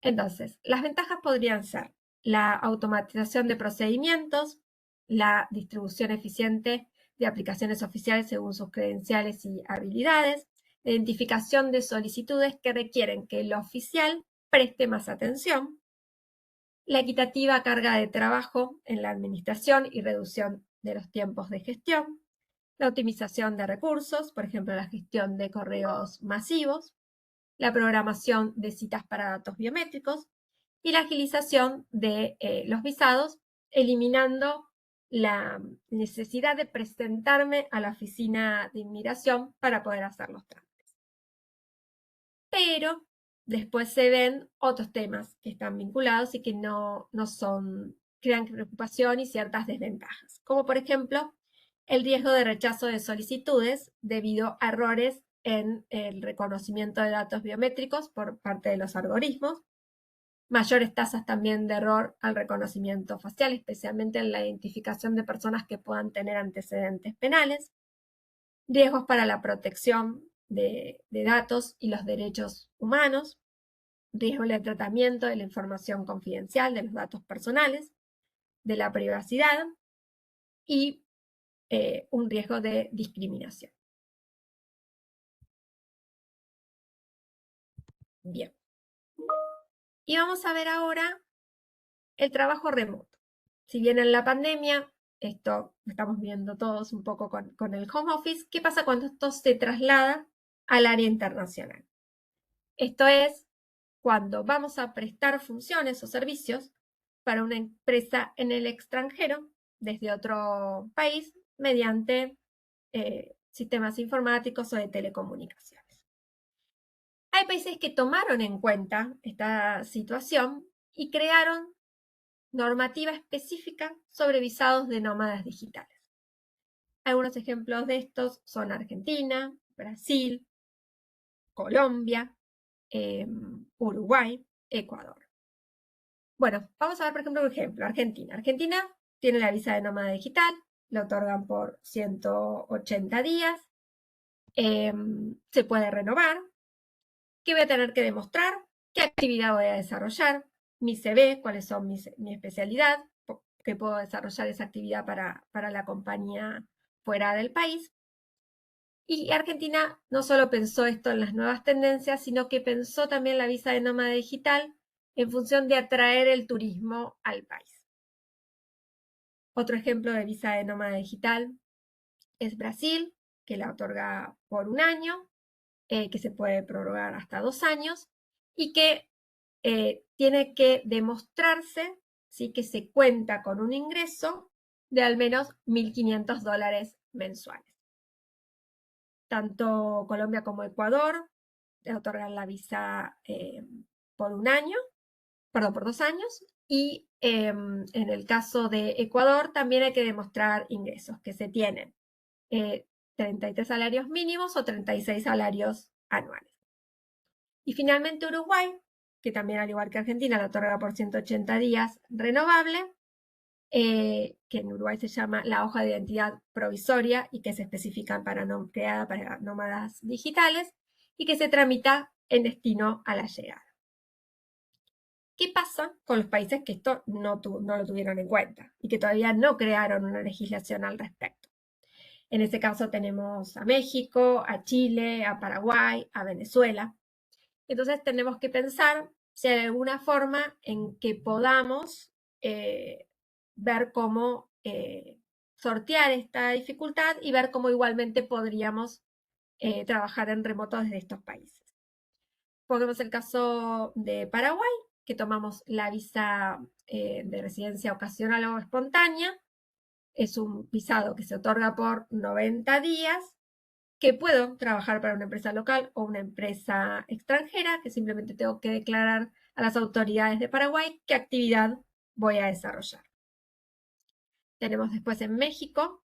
Speaker 7: Entonces, las ventajas podrían ser la automatización de procedimientos, la distribución eficiente de aplicaciones oficiales según sus credenciales y habilidades, la identificación de solicitudes que requieren que el oficial preste más atención, la equitativa carga de trabajo en la administración y reducción de los tiempos de gestión, la optimización de recursos, por ejemplo, la gestión de correos masivos, la programación de citas para datos biométricos y la agilización de los visados, eliminando la necesidad de presentarme a la oficina de inmigración para poder hacer los trámites. Pero después se ven otros temas que están vinculados y que no crean preocupación y ciertas desventajas, como por ejemplo el riesgo de rechazo de solicitudes debido a errores en el reconocimiento de datos biométricos por parte de los algoritmos, mayores tasas también de error al reconocimiento facial, especialmente en la identificación de personas que puedan tener antecedentes penales, riesgos para la protección de datos y los derechos humanos, riesgo de tratamiento de la información confidencial de los datos personales, de la privacidad y un riesgo de discriminación. Bien. Y vamos a ver ahora el trabajo remoto. Si bien en la pandemia, esto lo estamos viendo todos un poco con el home office, ¿qué pasa cuando esto se traslada al área internacional? Esto es cuando vamos a prestar funciones o servicios para una empresa en el extranjero, desde otro país, mediante sistemas informáticos o de telecomunicaciones. Hay países que tomaron en cuenta esta situación y crearon normativa específica sobre visados de nómadas digitales. Algunos ejemplos de estos son Argentina, Brasil, Colombia, Uruguay, Ecuador. Bueno, vamos a ver por ejemplo un ejemplo, Argentina. Argentina tiene la visa de nómada digital, la otorgan por 180 días, se puede renovar. ¿Qué voy a tener que demostrar? qué actividad voy a desarrollar, mi CV, cuáles son mi especialidad, que puedo desarrollar esa actividad para la compañía fuera del país. Y Argentina no solo pensó esto en las nuevas tendencias, sino que pensó también la visa de nómada digital en función de atraer el turismo al país. Otro ejemplo de visa de nómada digital es Brasil, que la otorga por 1 año, que se puede prorrogar hasta 2 años, y que tiene que demostrarse, ¿sí?, que se cuenta con un ingreso de al menos $1.500 mensuales. Tanto Colombia como Ecuador otorgan la visa por 1 año, perdón, por 2 años, y en el caso de Ecuador también hay que demostrar ingresos, que se tienen 33 salarios mínimos o 36 salarios anuales. Y finalmente Uruguay, que también al igual que Argentina la otorga por 180 días renovable, que en Uruguay se llama la hoja de identidad provisoria y que se especifica creada para nómadas digitales y que se tramita en destino a la llegada. ¿Qué pasa con los países que esto no lo tuvieron en cuenta y que todavía no crearon una legislación al respecto? En este caso tenemos a México, a Chile, a Paraguay, a Venezuela. Entonces tenemos que pensar si hay alguna forma en que podamos ver cómo sortear esta dificultad y ver cómo igualmente podríamos trabajar en remoto desde estos países. Pongamos el caso de Paraguay, que tomamos la visa de residencia ocasional o espontánea. Es un visado que se otorga por 90 días, que puedo trabajar para una empresa local o una empresa extranjera, que simplemente tengo que declarar a las autoridades de Paraguay qué actividad voy a desarrollar. Tenemos después en México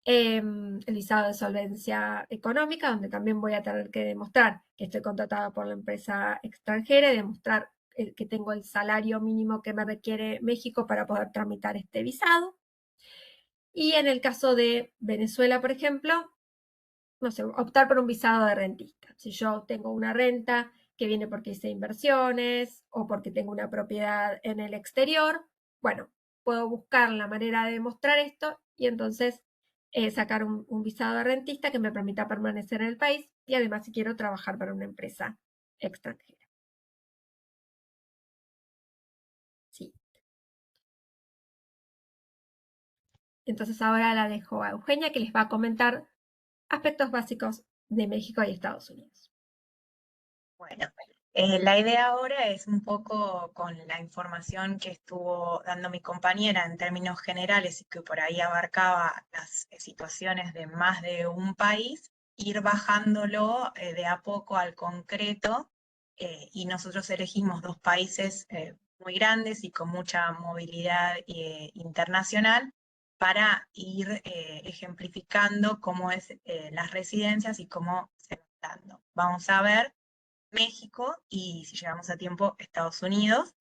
Speaker 7: el visado de solvencia económica, donde también voy a tener que demostrar que estoy contratada por la empresa extranjera y demostrar que tengo el salario mínimo que me requiere México para poder tramitar este visado. Y en el caso de Venezuela, por ejemplo, no sé, optar por un visado de rentista. Si yo tengo una renta que viene porque hice inversiones o porque tengo una propiedad en el exterior, bueno, puedo buscar la manera de demostrar esto y entonces sacar un visado de rentista que me permita permanecer en el país y además si quiero trabajar para una empresa extranjera. Sí. Entonces ahora la dejo a Eugenia, que les va a comentar aspectos básicos de México y Estados Unidos.
Speaker 6: Bueno, la idea ahora es un poco con la información que estuvo dando mi compañera en términos generales y que por ahí abarcaba las situaciones de más de un país, ir bajándolo de a poco al concreto y nosotros elegimos 2 países muy grandes y con mucha movilidad internacional para ir ejemplificando cómo es las residencias y cómo se van dando. Vamos a ver México y, si llegamos a tiempo, Estados Unidos.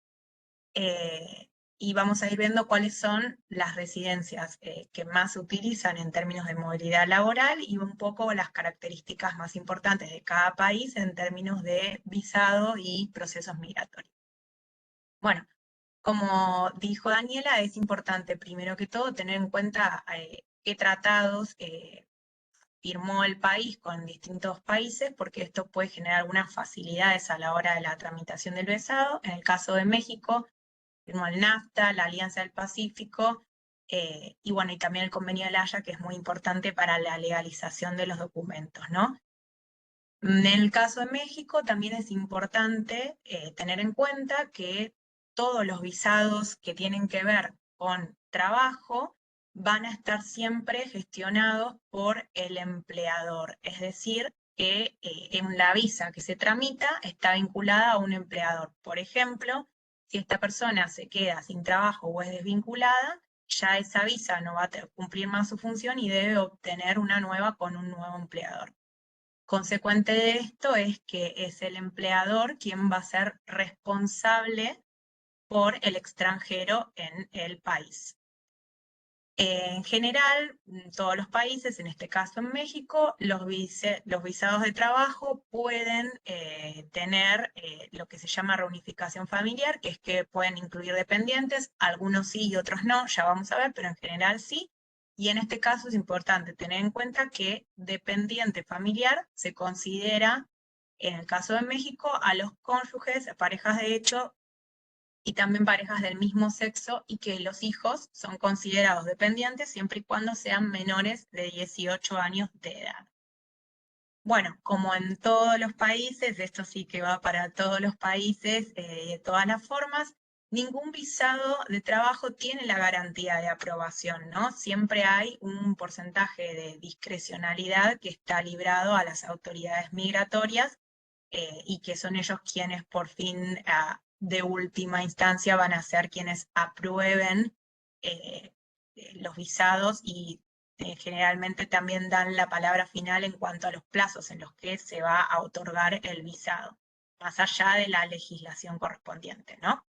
Speaker 6: Y vamos a ir viendo cuáles son las residencias que más se utilizan en términos de movilidad laboral y un poco las características más importantes de cada país en términos de visado y procesos migratorios. Bueno, como dijo Daniela, es importante primero que todo tener en cuenta qué tratados firmó el país con distintos países, porque esto puede generar algunas facilidades a la hora de la tramitación del visado. En el caso de México, firmó el NAFTA, la Alianza del Pacífico, y bueno, y también el Convenio de La Haya, que es muy importante para la legalización de los documentos, ¿no? En el caso de México también es importante tener en cuenta que todos los visados que tienen que ver con trabajo van a estar siempre gestionados por el empleador, es decir, que en la visa que se tramita está vinculada a un empleador. Por ejemplo, si esta persona se queda sin trabajo o es desvinculada, ya esa visa no va a cumplir más su función y debe obtener una nueva con un nuevo empleador. Consecuente de esto es que es el empleador quien va a ser responsable por el extranjero en el país. En general, en todos los países, en este caso en México, los visados de trabajo pueden tener lo que se llama reunificación familiar, que es que pueden incluir dependientes, algunos sí y otros no, ya vamos a ver, pero en general sí. Y en este caso es importante tener en cuenta que dependiente familiar se considera, en el caso de México, a los cónyuges, parejas de hecho, y también parejas del mismo sexo, y que los hijos son considerados dependientes siempre y cuando sean menores de 18 años de edad. Bueno, como en todos los países, esto sí que va para todos los países y de todas las formas, ningún visado de trabajo tiene la garantía de aprobación, ¿no? Siempre hay un porcentaje de discrecionalidad que está librado a las autoridades migratorias y que son ellos quienes por fin de última instancia van a ser quienes aprueben los visados y generalmente también dan la palabra final en cuanto a los plazos en los que se va a otorgar el visado, más allá de la legislación correspondiente, ¿no?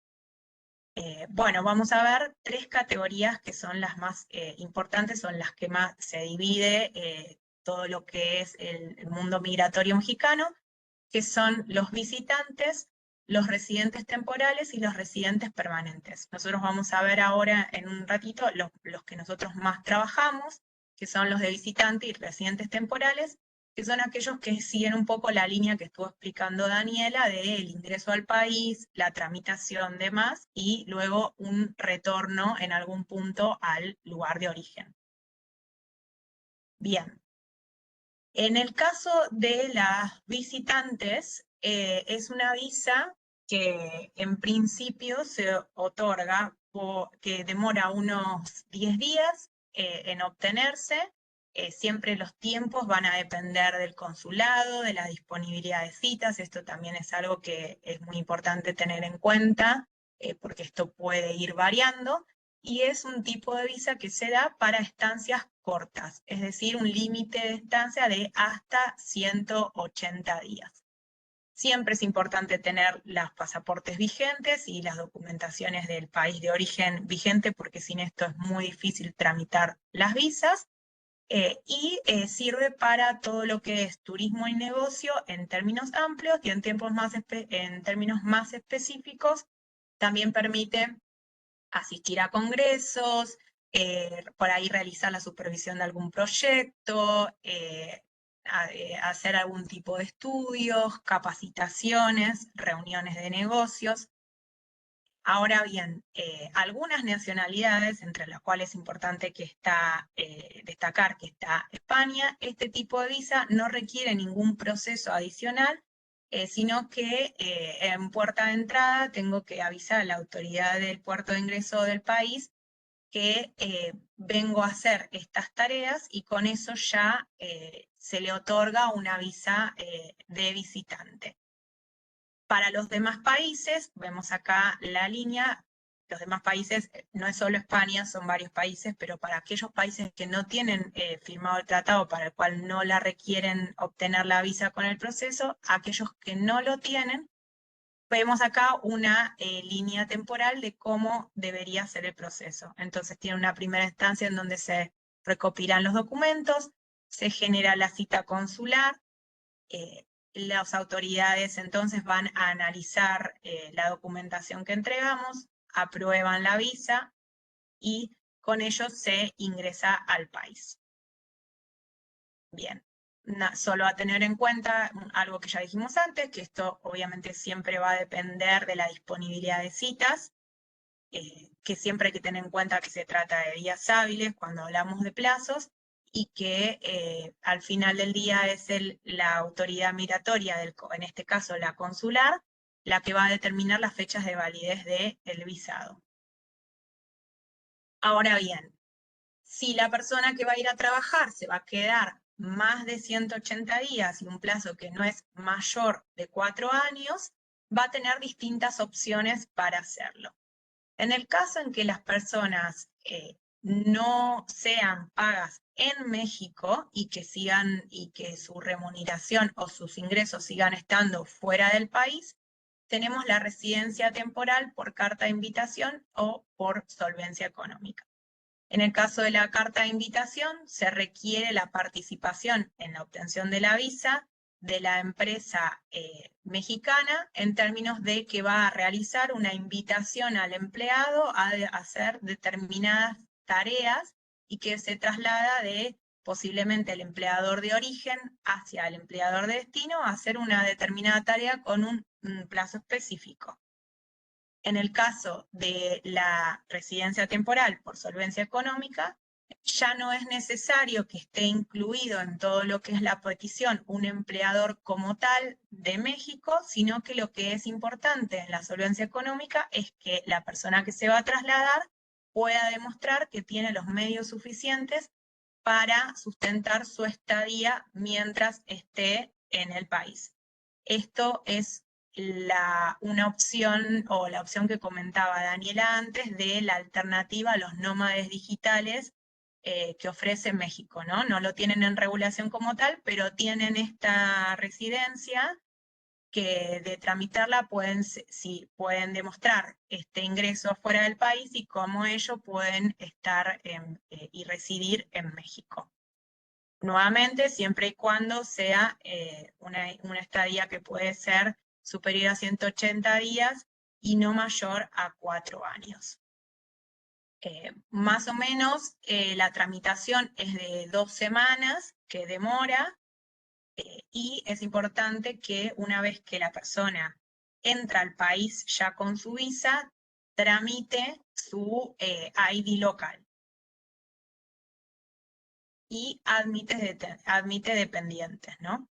Speaker 6: Bueno, vamos a ver 3 categorías que son las más importantes, son las que más se divide todo lo que es el mundo migratorio mexicano, que son los visitantes, los residentes temporales y los residentes permanentes. Nosotros vamos a ver ahora en un ratito los que nosotros más trabajamos, que son los de visitante y residentes temporales, que son aquellos que siguen un poco la línea que estuvo explicando Daniela del ingreso al país, la tramitación, demás, y luego un retorno en algún punto al lugar de origen. Bien. En el caso de las visitantes, es una visa que en principio se otorga, que demora unos 10 días en obtenerse. Siempre los tiempos van a depender del consulado, de la disponibilidad de citas. Esto también es algo que es muy importante tener en cuenta, porque esto puede ir variando. Y es un tipo de visa que se da para estancias cortas, es decir, un límite de estancia de hasta 180 días. Siempre es importante tener los pasaportes vigentes y las documentaciones del país de origen vigente, porque sin esto es muy difícil tramitar las visas. Y sirve para todo lo que es turismo y negocio en términos amplios y en términos más específicos. También permite asistir a congresos, por ahí realizar la supervisión de algún proyecto, hacer algún tipo de estudios, capacitaciones, reuniones de negocios. Ahora bien, algunas nacionalidades, entre las cuales es importante que destacar que está España, este tipo de visa no requiere ningún proceso adicional, sino que en puerta de entrada tengo que avisar a la autoridad del puerto de ingreso del país que vengo a hacer estas tareas y con eso ya se le otorga una visa de visitante. Para los demás países, vemos acá la línea, los demás países, no es solo España, son varios países, pero para aquellos países que no tienen firmado el tratado, para el cual no la requieren obtener la visa con el proceso, aquellos que no lo tienen, vemos acá una línea temporal de cómo debería ser el proceso. Entonces tiene una primera instancia en donde se recopilan los documentos, se genera la cita consular, las autoridades entonces van a analizar la documentación que entregamos, aprueban la visa y con ello se ingresa al país. Bien, solo a tener en cuenta algo que ya dijimos antes, que esto obviamente siempre va a depender de la disponibilidad de citas, que siempre hay que tener en cuenta que se trata de días hábiles cuando hablamos de plazos, y que al final del día es la autoridad migratoria, en este caso la consular, la que va a determinar las fechas de validez del visado. Ahora bien, si la persona que va a ir a trabajar se va a quedar más de 180 días y un plazo que no es mayor de 4 años, va a tener distintas opciones para hacerlo. En el caso en que las personas no sean pagas en México y que su remuneración o sus ingresos sigan estando fuera del país, tenemos la residencia temporal por carta de invitación o por solvencia económica. En el caso de la carta de invitación, se requiere la participación en la obtención de la visa de la empresa mexicana en términos de que va a realizar una invitación al empleado a hacer determinadas tareas y que se traslada de posiblemente el empleador de origen hacia el empleador de destino a hacer una determinada tarea con un plazo específico. En el caso de la residencia temporal por solvencia económica, ya no es necesario que esté incluido en todo lo que es la petición un empleador como tal de México, sino que lo que es importante en la solvencia económica es que la persona que se va a trasladar pueda demostrar que tiene los medios suficientes para sustentar su estadía mientras esté en el país. Esto es una opción, o la opción que comentaba Daniela antes, de la alternativa a los nómades digitales que ofrece México, ¿no? No lo tienen en regulación como tal, pero tienen esta residencia que de tramitarla pueden demostrar este ingreso fuera del país y cómo ellos pueden estar y residir en México. Nuevamente, siempre y cuando sea una estadía que puede ser superior a 180 días y no mayor a 4 años. Más o menos la tramitación es de 2 semanas que demora, y es importante que una vez que la persona entra al país ya con su visa, tramite su ID local y admite dependientes, ¿no?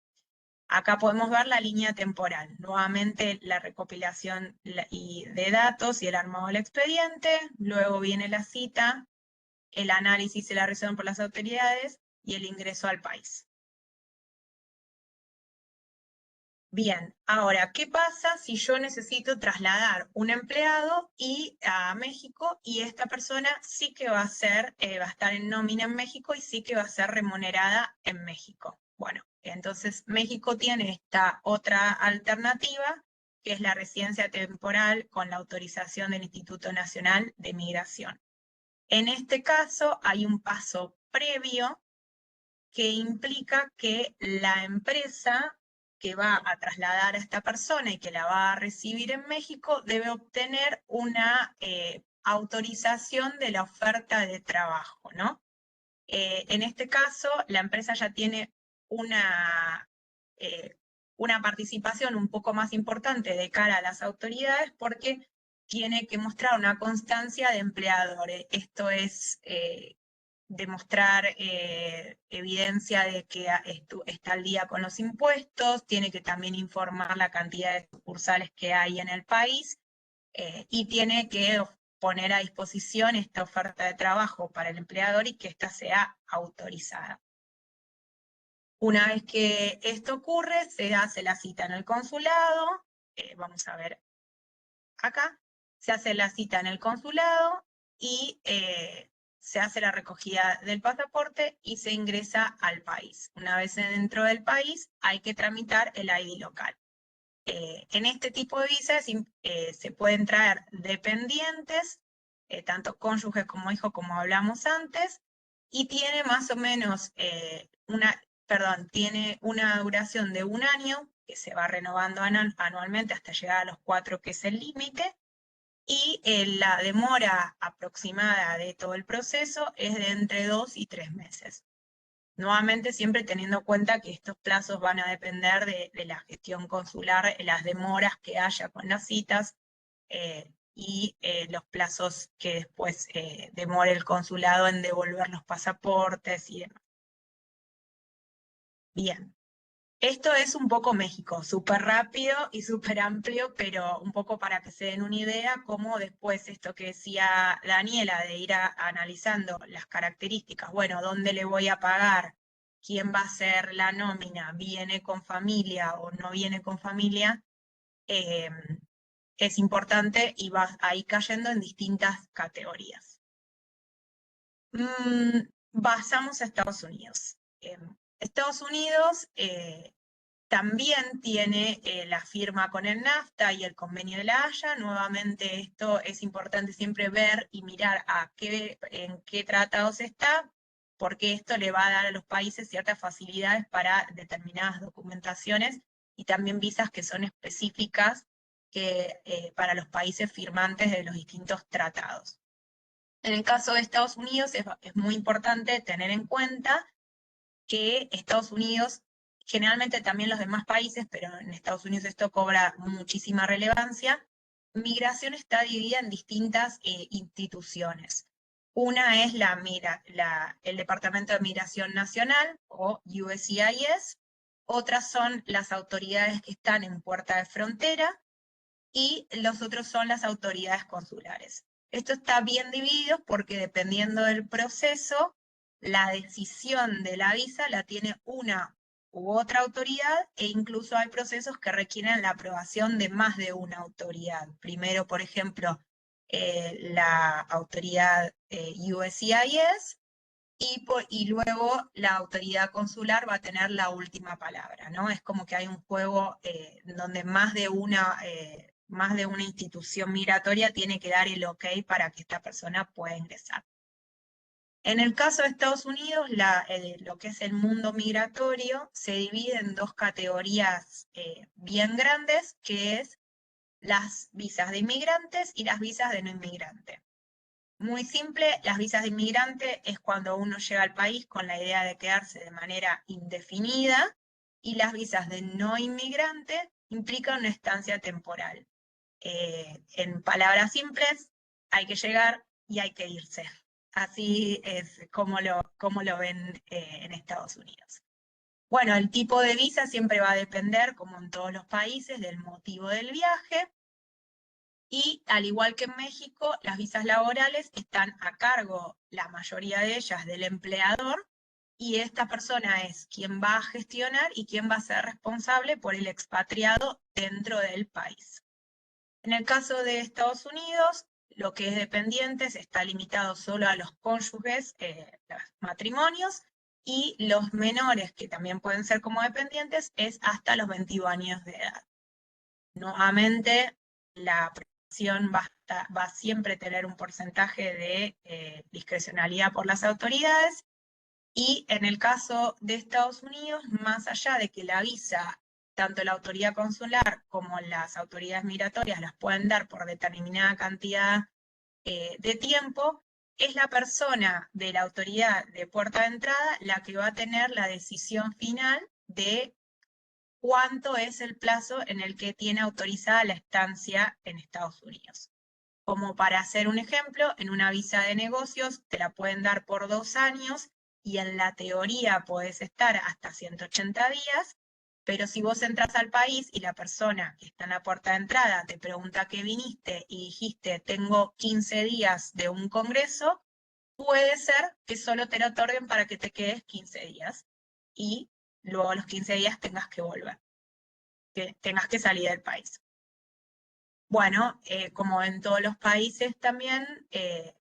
Speaker 6: Acá podemos ver la línea temporal, nuevamente la recopilación de datos y el armado del expediente, luego viene la cita, el análisis y la resolución por las autoridades y el ingreso al país. Bien, ahora, ¿qué pasa si yo necesito trasladar un empleado a México y esta persona sí que va a estar en nómina en México y sí que va a ser remunerada en México? Bueno, entonces México tiene esta otra alternativa, que es la residencia temporal con la autorización del Instituto Nacional de Migración. En este caso hay un paso previo que implica que la empresa que va a trasladar a esta persona y que la va a recibir en México debe obtener una autorización de la oferta de trabajo, ¿no? En este caso, la empresa ya tiene una participación un poco más importante de cara a las autoridades porque tiene que mostrar una constancia de empleadores. Esto es demostrar evidencia de que está al día con los impuestos, tiene que también informar la cantidad de sucursales que hay en el país y tiene que poner a disposición esta oferta de trabajo para el empleador y que ésta sea autorizada. Una vez que esto ocurre, se hace la cita en el consulado, vamos a ver acá, se hace la cita en el consulado y se hace la recogida del pasaporte y se ingresa al país. Una vez dentro del país, hay que tramitar el ID local. En este tipo de visas se pueden traer dependientes, tanto cónyuges como hijos, como hablamos antes, y tiene más o menos tiene una duración de 1 año, que se va renovando anualmente hasta llegar a los 4, que es el límite, y la demora aproximada de todo el proceso es de entre 2 y 3 meses. Nuevamente, siempre teniendo en cuenta que estos plazos van a depender de la gestión consular, las demoras que haya con las citas y los plazos que después demore el consulado en devolver los pasaportes y demás. Bien. Esto es un poco México, súper rápido y súper amplio, pero un poco para que se den una idea cómo después esto que decía Daniela, de ir analizando las características, bueno, ¿dónde le voy a pagar? ¿Quién va a ser la nómina? ¿Viene con familia o no viene con familia? Es importante y va ahí cayendo en distintas categorías. Pasamos a Estados Unidos. Estados Unidos también tiene la firma con el NAFTA y el convenio de La Haya. Nuevamente esto es importante siempre ver y mirar en qué tratados está, porque esto le va a dar a los países ciertas facilidades para determinadas documentaciones y también visas que son específicas para los países firmantes de los distintos tratados. En el caso de Estados Unidos es muy importante tener en cuenta que Estados Unidos, generalmente también los demás países, pero en Estados Unidos esto cobra muchísima relevancia, migración está dividida en distintas instituciones. Una es el Departamento de Migración Nacional, o USCIS, otras son las autoridades que están en puerta de frontera, y los otros son las autoridades consulares. Esto está bien dividido porque dependiendo del proceso, la decisión de la visa la tiene una u otra autoridad, e incluso hay procesos que requieren la aprobación de más de una autoridad. Primero, por ejemplo, la autoridad USCIS, y luego la autoridad consular va a tener la última palabra, ¿no? Es como que hay un juego donde más de una institución migratoria tiene que dar el ok para que esta persona pueda ingresar. En el caso de Estados Unidos, lo que es el mundo migratorio se divide en dos categorías bien grandes, que es las visas de inmigrantes y las visas de no inmigrante. Muy simple, las visas de inmigrante es cuando uno llega al país con la idea de quedarse de manera indefinida, y las visas de no inmigrante implican una estancia temporal. En palabras simples, hay que llegar y hay que irse. Así es como lo ven en Estados Unidos. Bueno, el tipo de visa siempre va a depender, como en todos los países, del motivo del viaje. Y al igual que en México, las visas laborales están a cargo, la mayoría de ellas, del empleador, y esta persona es quien va a gestionar y quien va a ser responsable por el expatriado dentro del país. En el caso de Estados Unidos, lo que es dependientes está limitado solo a los cónyuges, los matrimonios, y los menores, que también pueden ser como dependientes, es hasta los 21 años de edad. Nuevamente, la protección va a siempre tener un porcentaje de discrecionalidad por las autoridades, y en el caso de Estados Unidos, más allá de que la visa, tanto la autoridad consular como las autoridades migratorias las pueden dar por determinada cantidad de tiempo, es la persona de la autoridad de puerta de entrada la que va a tener la decisión final de cuánto es el plazo en el que tiene autorizada la estancia en Estados Unidos. Como para hacer un ejemplo, en una visa de negocios te la pueden dar por 2 años, y en la teoría podés estar hasta 180 días, pero si vos entras al país y la persona que está en la puerta de entrada te pregunta a qué viniste y dijiste tengo 15 días de un congreso, puede ser que solo te lo otorguen para que te quedes 15 días y luego a los 15 días tengas que volver, que tengas que salir del país. Bueno, como en todos los países también,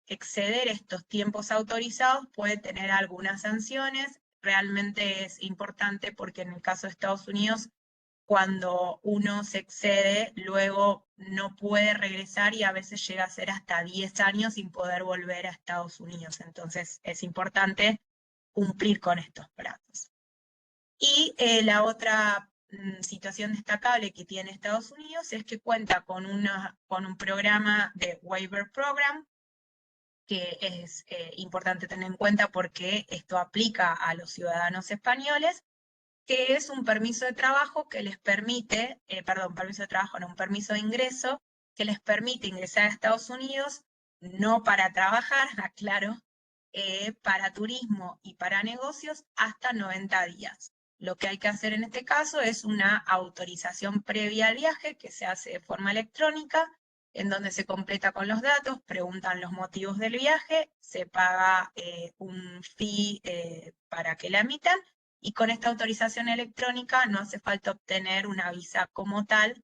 Speaker 6: exceder estos tiempos autorizados puede tener algunas sanciones. Realmente es importante porque en el caso de Estados Unidos, cuando uno se excede, luego no puede regresar y a veces llega a ser hasta 10 años sin poder volver a Estados Unidos. Entonces es importante cumplir con estos plazos. Y la otra situación destacable que tiene Estados Unidos es que cuenta con un programa de Waiver Program, que es importante tener en cuenta porque esto aplica a los ciudadanos españoles, que es un permiso de trabajo que les permite, un permiso de ingreso que les permite ingresar a Estados Unidos, no para trabajar, aclaro, para turismo y para negocios hasta 90 días. Lo que hay que hacer en este caso es una autorización previa al viaje que se hace de forma electrónica, en donde se completa con los datos, preguntan los motivos del viaje, se paga un fee para que la emitan, y con esta autorización electrónica no hace falta obtener una visa como tal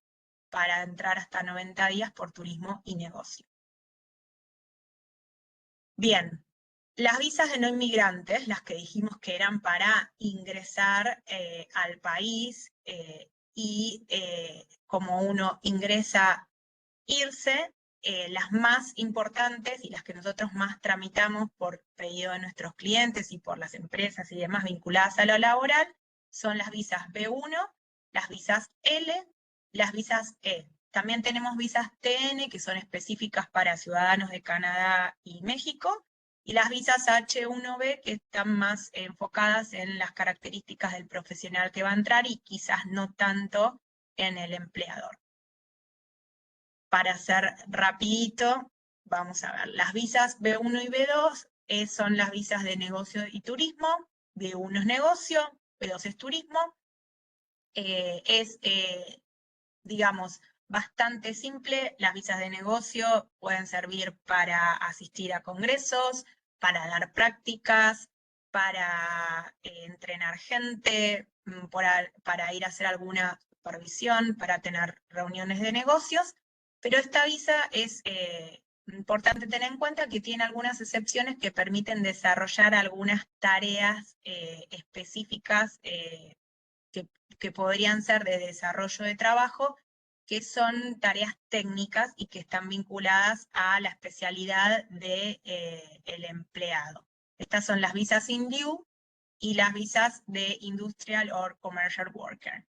Speaker 6: para entrar hasta 90 días por turismo y negocio. Bien, Las visas de no inmigrantes, las que dijimos que eran para ingresar al país y como uno ingresa, irse, las más importantes y las que nosotros más tramitamos por pedido de nuestros clientes y por las empresas y demás vinculadas a lo laboral, son las visas B1, las visas L, las visas E. También tenemos visas TN, que son específicas para ciudadanos de Canadá y México, y las visas H1B, que están más enfocadas en las características del profesional que va a entrar y quizás no tanto en el empleador. Para hacer rapidito, vamos a ver, las visas B1 y B2 son las visas de negocio y turismo, B1 es negocio, B2 es turismo, digamos, bastante simple. Las visas de negocio pueden servir para asistir a congresos, para dar prácticas, para entrenar gente, para ir a hacer alguna supervisión, para tener reuniones de negocios, pero esta visa es importante tener en cuenta que tiene algunas excepciones que permiten desarrollar algunas tareas específicas que podrían ser de desarrollo de trabajo, que son tareas técnicas y que están vinculadas a la especialidad del empleado. Estas son las visas in lieu y las visas de Industrial or Commercial Worker.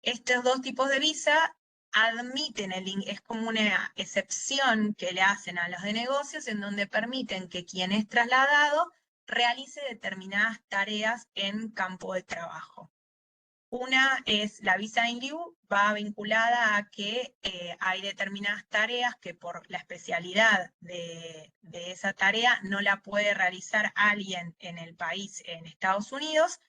Speaker 6: Estos dos tipos de visa admiten, es como una excepción que le hacen a los de negocios, en donde permiten que quien es trasladado realice determinadas tareas en campo de trabajo. Una es la visa in lieu, va vinculada a que hay determinadas tareas que por la especialidad de esa tarea no la puede realizar alguien en el país, en Estados Unidos.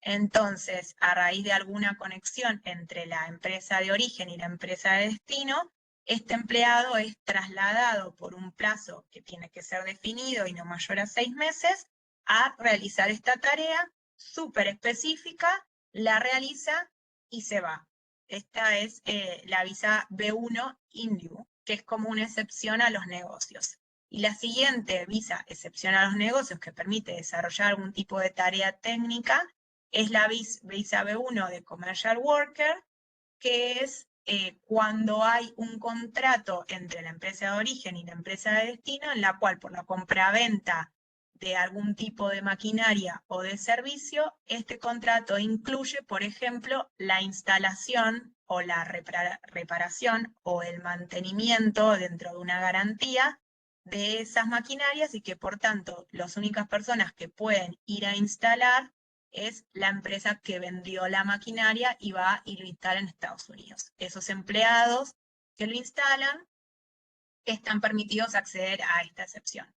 Speaker 6: Entonces, a raíz de alguna conexión entre la empresa de origen y la empresa de destino, este empleado es trasladado por un plazo que tiene que ser definido y no mayor a 6 meses a realizar esta tarea súper específica, la realiza y se va. Esta es la visa B1 in lieu, que es como una excepción a los negocios. Y la siguiente visa excepción a los negocios que permite desarrollar algún tipo de tarea técnica es la visa B1 de Commercial Worker, que es cuando hay un contrato entre la empresa de origen y la empresa de destino, en la cual por la compraventa de algún tipo de maquinaria o de servicio, este contrato incluye, por ejemplo, la instalación o la reparación o el mantenimiento dentro de una garantía de esas maquinarias, y que por tanto las únicas personas que pueden ir a instalar es la empresa que vendió la maquinaria y va y lo instala en Estados Unidos. Esos empleados que lo instalan están permitidos acceder a esta excepción.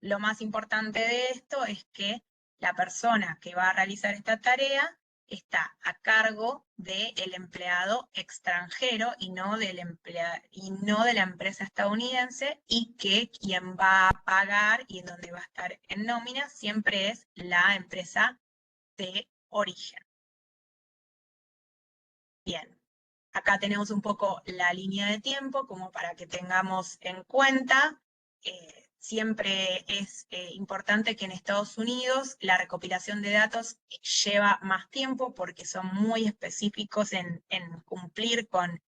Speaker 6: Lo más importante de esto es que la persona que va a realizar esta tarea está a cargo del empleado extranjero y no de la empresa estadounidense, y que quien va a pagar y en donde va a estar en nómina siempre es la empresa de origen. Bien, acá tenemos un poco la línea de tiempo como para que tengamos en cuenta. Siempre es importante que en Estados Unidos la recopilación de datos lleva más tiempo porque son muy específicos en cumplir con,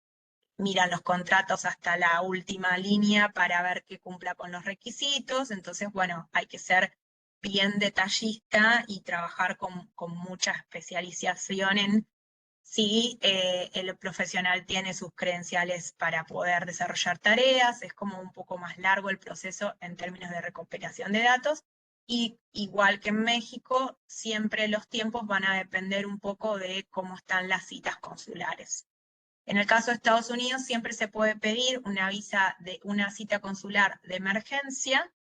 Speaker 6: miran los contratos hasta la última línea para ver que cumpla con los requisitos. Entonces, bueno, hay que ser bien detallista y trabajar con mucha especialización en si el profesional tiene sus credenciales para poder desarrollar tareas. Es como un poco más largo el proceso en términos de recopilación de datos. Y igual que en México, siempre los tiempos van a depender un poco de cómo están las citas consulares. En el caso de Estados Unidos, siempre se puede pedir una cita consular de emergencia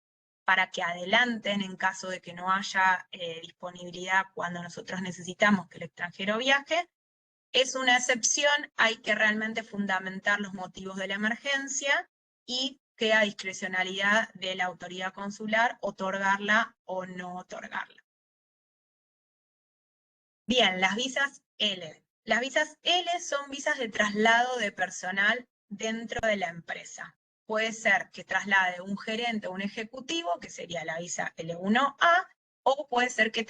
Speaker 6: para que adelanten en caso de que no haya disponibilidad cuando nosotros necesitamos que el extranjero viaje. Es una excepción, hay que realmente fundamentar los motivos de la emergencia y queda a discrecionalidad de la autoridad consular otorgarla o no otorgarla. Bien, las visas L. Las visas L son visas de traslado de personal dentro de la empresa. puede ser que traslade un gerente o un ejecutivo, que sería la visa L1A, o puede ser que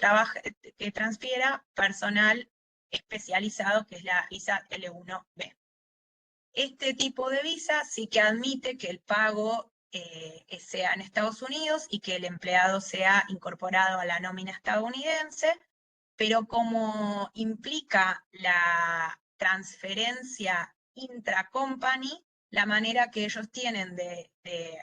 Speaker 6: transfiera personal especializado, que es la visa L1B. Este tipo de visa sí que admite que el pago sea en Estados Unidos y que el empleado sea incorporado a la nómina estadounidense, pero como implica la transferencia intracompany, la manera que ellos tienen de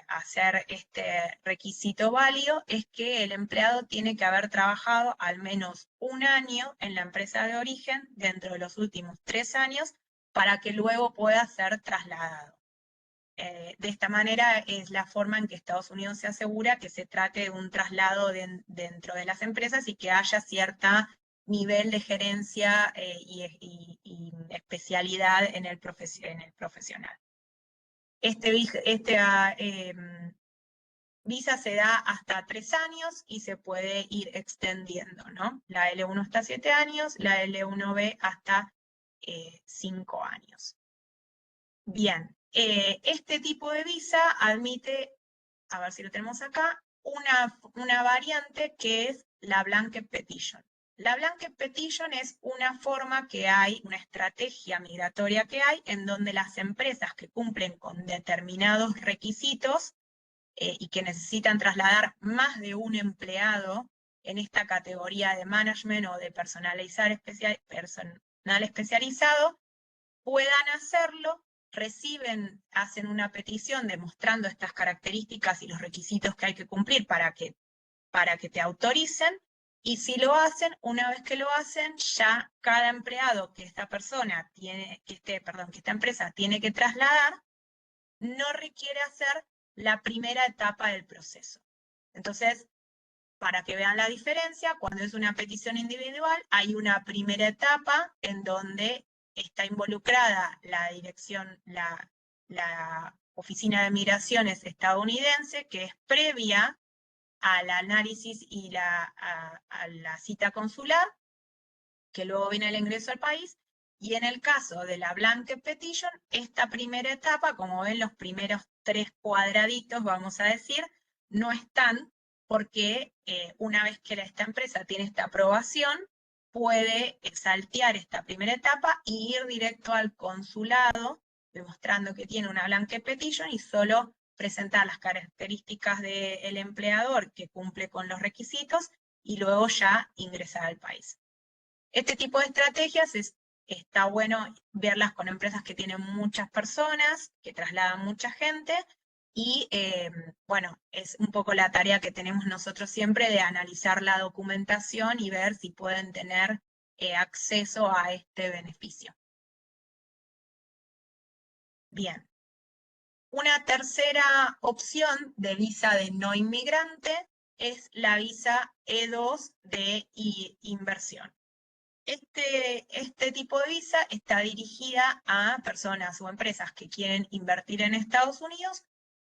Speaker 6: hacer este requisito válido es que el empleado tiene que haber trabajado al menos un año en la empresa de origen dentro de los últimos 3 años para que luego pueda ser trasladado. De esta manera es la forma en que Estados Unidos se asegura que se trate de un traslado dentro de las empresas y que haya cierto nivel de gerencia y especialidad en el profesional. Visa se da hasta 3 años y se puede ir extendiendo, ¿no? La L1 hasta 7 años, la L1B hasta 5 años. Bien, este tipo de visa admite, a ver si lo tenemos acá, una variante que es la Blanket Petition. La Blanket Petition es una forma que hay, una estrategia migratoria que hay, en donde las empresas que cumplen con determinados requisitos y que necesitan trasladar más de un empleado en esta categoría de management o de personal especializado, puedan hacerlo, hacen una petición demostrando estas características y los requisitos que hay que cumplir para que te autoricen, y si lo hacen, una vez que lo hacen, ya cada empleado que esta empresa tiene que trasladar, no requiere hacer la primera etapa del proceso. Entonces, para que vean la diferencia, cuando es una petición individual, hay una primera etapa en donde está involucrada la Oficina de Migraciones estadounidense, que es previa al análisis y a la cita consular, que luego viene el ingreso al país, y en el caso de la Blanket Petition, esta primera etapa, como ven los primeros 3 cuadraditos, vamos a decir, no están, porque una vez que esta empresa tiene esta aprobación, puede saltear esta primera etapa y ir directo al consulado, demostrando que tiene una Blanket Petition y solo presentar las características del empleador que cumple con los requisitos y luego ya ingresar al país. Este tipo de estrategias está bueno verlas con empresas que tienen muchas personas, que trasladan mucha gente, y bueno, es un poco la tarea que tenemos nosotros siempre de analizar la documentación y ver si pueden tener acceso a este beneficio. Bien. Una tercera opción de visa de no inmigrante es la visa E2 de inversión. Este tipo de visa está dirigida a personas o empresas que quieren invertir en Estados Unidos,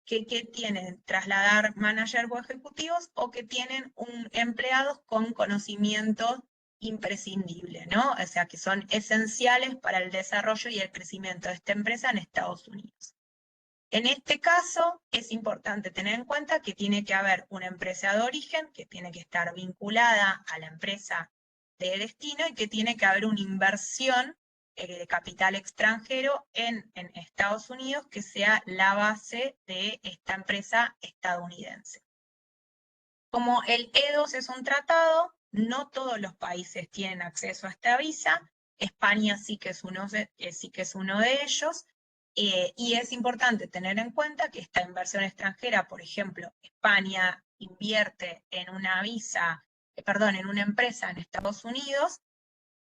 Speaker 6: que tienen trasladar managers o ejecutivos, o que tienen empleados con conocimientos imprescindibles, ¿no? O sea, que son esenciales para el desarrollo y el crecimiento de esta empresa en Estados Unidos. En este caso, es importante tener en cuenta que tiene que haber una empresa de origen, que tiene que estar vinculada a la empresa de destino, y que tiene que haber una inversión de capital extranjero en Estados Unidos que sea la base de esta empresa estadounidense. Como el E2 es un tratado, no todos los países tienen acceso a esta visa. España sí que es uno de ellos. Y es importante tener en cuenta que esta inversión extranjera, por ejemplo, España invierte en una en una empresa en Estados Unidos,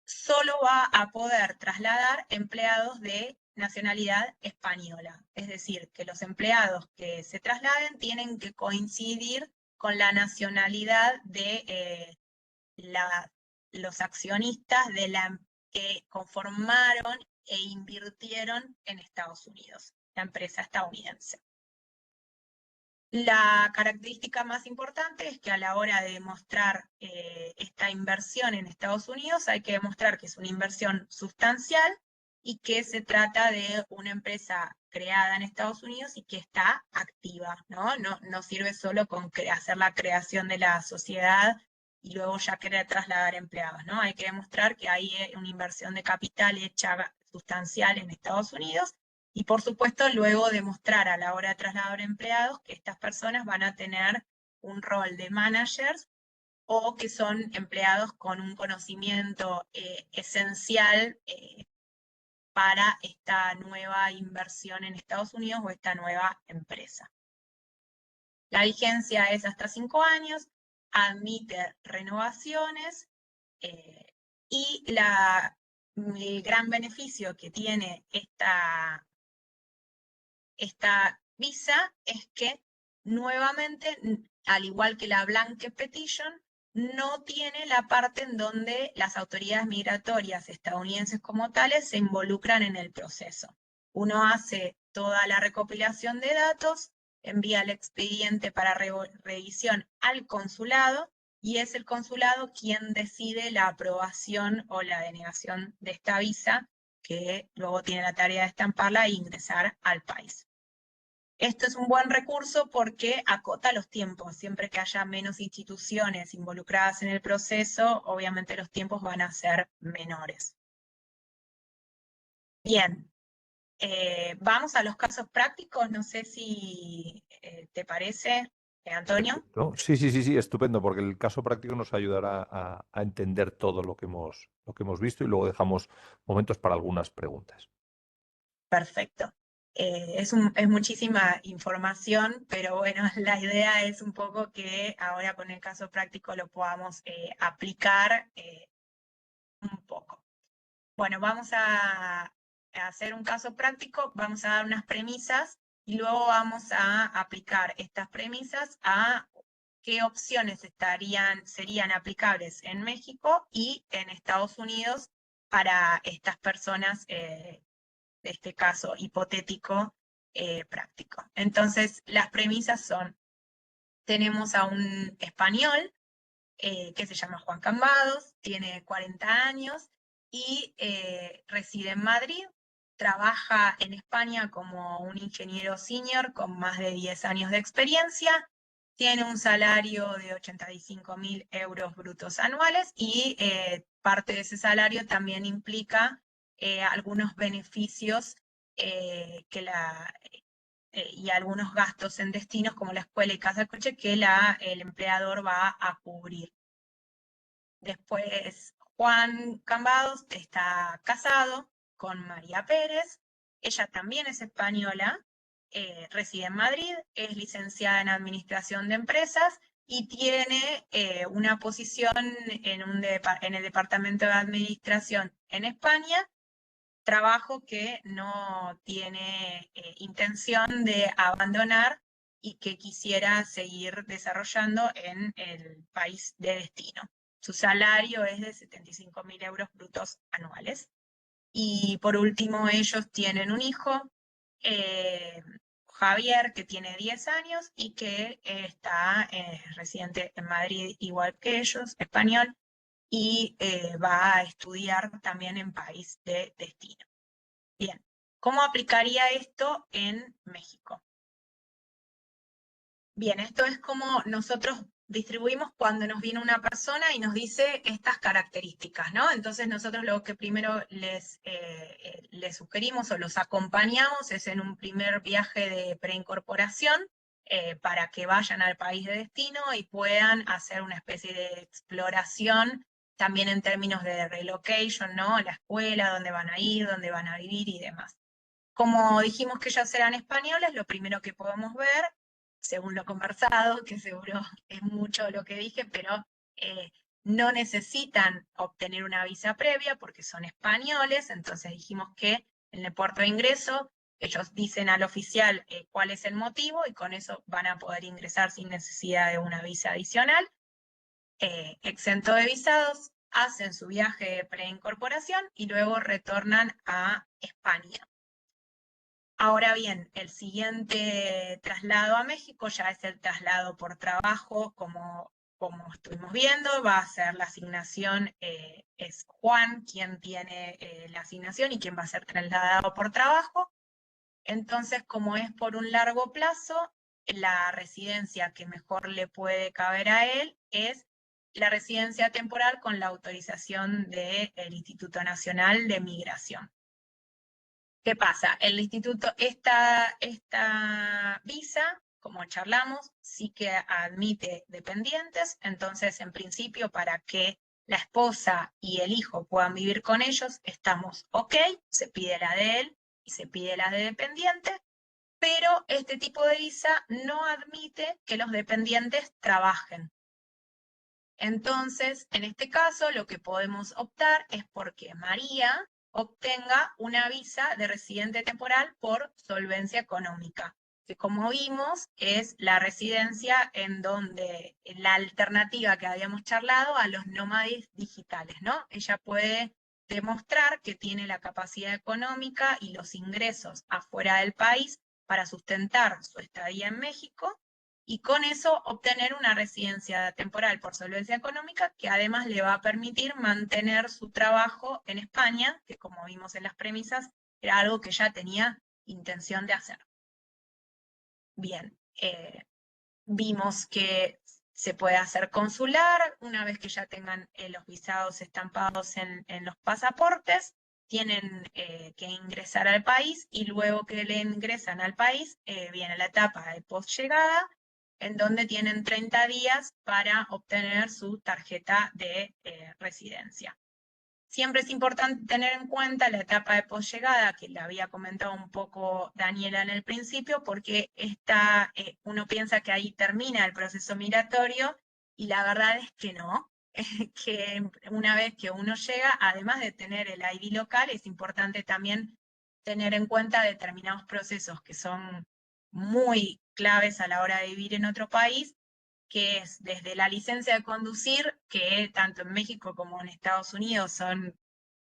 Speaker 6: solo va a poder trasladar empleados de nacionalidad española. Es decir, que los empleados que se trasladen tienen que coincidir con la nacionalidad de los accionistas que conformaron e invirtieron en Estados Unidos, la empresa estadounidense. La característica más importante es que a la hora de demostrar esta inversión en Estados Unidos hay que demostrar que es una inversión sustancial y que se trata de una empresa creada en Estados Unidos y que está activa, ¿no? No sirve solo con hacer la creación de la sociedad y luego ya querer trasladar empleados, ¿no? Hay que demostrar que hay una inversión de capital hecha sustancial en Estados Unidos y, por supuesto, luego demostrar a la hora de trasladar empleados que estas personas van a tener un rol de managers o que son empleados con un conocimiento esencial para esta nueva inversión en Estados Unidos o esta nueva empresa. La vigencia es hasta 5 años, admite renovaciones y el gran beneficio que tiene esta visa es que nuevamente, al igual que la Blanket Petition, no tiene la parte en donde las autoridades migratorias estadounidenses como tales se involucran en el proceso. Uno hace toda la recopilación de datos, envía el expediente para revisión al consulado, y es el consulado quien decide la aprobación o la denegación de esta visa, que luego tiene la tarea de estamparla e ingresar al país. Esto es un buen recurso porque acota los tiempos. Siempre que haya menos instituciones involucradas en el proceso, obviamente los tiempos van a ser menores. Bien, vamos a los casos prácticos. No sé si te parece, Antonio.
Speaker 2: Perfecto. Sí, estupendo, porque el caso práctico nos ayudará a entender todo lo que hemos visto y luego dejamos momentos para algunas preguntas.
Speaker 6: Perfecto. Es muchísima información, pero bueno, la idea es un poco que ahora con el caso práctico lo podamos aplicar un poco. Bueno, vamos a hacer un caso práctico, vamos a dar unas premisas y luego vamos a aplicar estas premisas a qué opciones serían aplicables en México y en Estados Unidos para estas personas de este caso hipotético práctico. Entonces, las premisas son, tenemos a un español que se llama Juan Cambados, tiene 40 años y reside en Madrid, trabaja en España como un ingeniero senior con más de 10 años de experiencia, tiene un salario de 85.000 euros brutos anuales y parte de ese salario también implica algunos beneficios y algunos gastos en destinos como la escuela y casa de coche que el empleador va a cubrir. Después, Juan Cambados está casado con María Pérez, ella también es española, reside en Madrid, es licenciada en Administración de Empresas y tiene una posición en el Departamento de Administración en España, trabajo que no tiene intención de abandonar y que quisiera seguir desarrollando en el país de destino. Su salario es de 75.000 euros brutos anuales. Y por último, ellos tienen un hijo, Javier, que tiene 10 años y que está residente en Madrid igual que ellos, español, y va a estudiar también en país de destino. Bien, ¿cómo aplicaría esto en México? Bien, esto es como nosotros distribuimos cuando nos viene una persona y nos dice estas características, ¿no? Entonces nosotros lo que primero les sugerimos o los acompañamos es en un primer viaje de preincorporación para que vayan al país de destino y puedan hacer una especie de exploración también en términos de relocation, ¿no? La escuela, dónde van a ir, dónde van a vivir y demás. Como dijimos que ellos eran españoles, lo primero que podemos ver, según lo conversado, que seguro es mucho lo que dije, pero no necesitan obtener una visa previa porque son españoles, entonces dijimos que en el puerto de ingreso ellos dicen al oficial cuál es el motivo y con eso van a poder ingresar sin necesidad de una visa adicional. Exento de visados, hacen su viaje de preincorporación y luego retornan a España. Ahora bien, el siguiente traslado a México ya es el traslado por trabajo, como como estuvimos viendo, va a ser la asignación, es Juan quien tiene la asignación y quien va a ser trasladado por trabajo. Entonces, como es por un largo plazo, la residencia que mejor le puede caber a él es la residencia temporal con la autorización del Instituto Nacional de Migración. ¿Qué pasa? El instituto, esta visa, como charlamos, sí que admite dependientes, entonces en principio para que la esposa y el hijo puedan vivir con ellos, estamos ok, se pide la de él y se pide la de dependiente, pero este tipo de visa no admite que los dependientes trabajen. Entonces, en este caso, lo que podemos optar es porque María obtenga una visa de residente temporal por solvencia económica, que como vimos es la residencia en donde la alternativa que habíamos charlado a los nómades digitales, ¿no? Ella puede demostrar que tiene la capacidad económica y los ingresos afuera del país para sustentar su estadía en México, y con eso obtener una residencia temporal por solvencia económica que además le va a permitir mantener su trabajo en España, que como vimos en las premisas, era algo que ya tenía intención de hacer. Bien, vimos que se puede hacer consular, una vez que ya tengan los visados estampados en los pasaportes, tienen que ingresar al país, y luego que le ingresan al país, viene la etapa de post-llegada, en donde tienen 30 días para obtener su tarjeta de residencia. Siempre es importante tener en cuenta la etapa de posllegada, que la había comentado un poco Daniela en el principio, porque uno piensa que ahí termina el proceso migratorio, y la verdad es que no, que una vez que uno llega, además de tener el ID local, es importante también tener en cuenta determinados procesos que son muy claves a la hora de vivir en otro país, que es desde la licencia de conducir, que tanto en México como en Estados Unidos son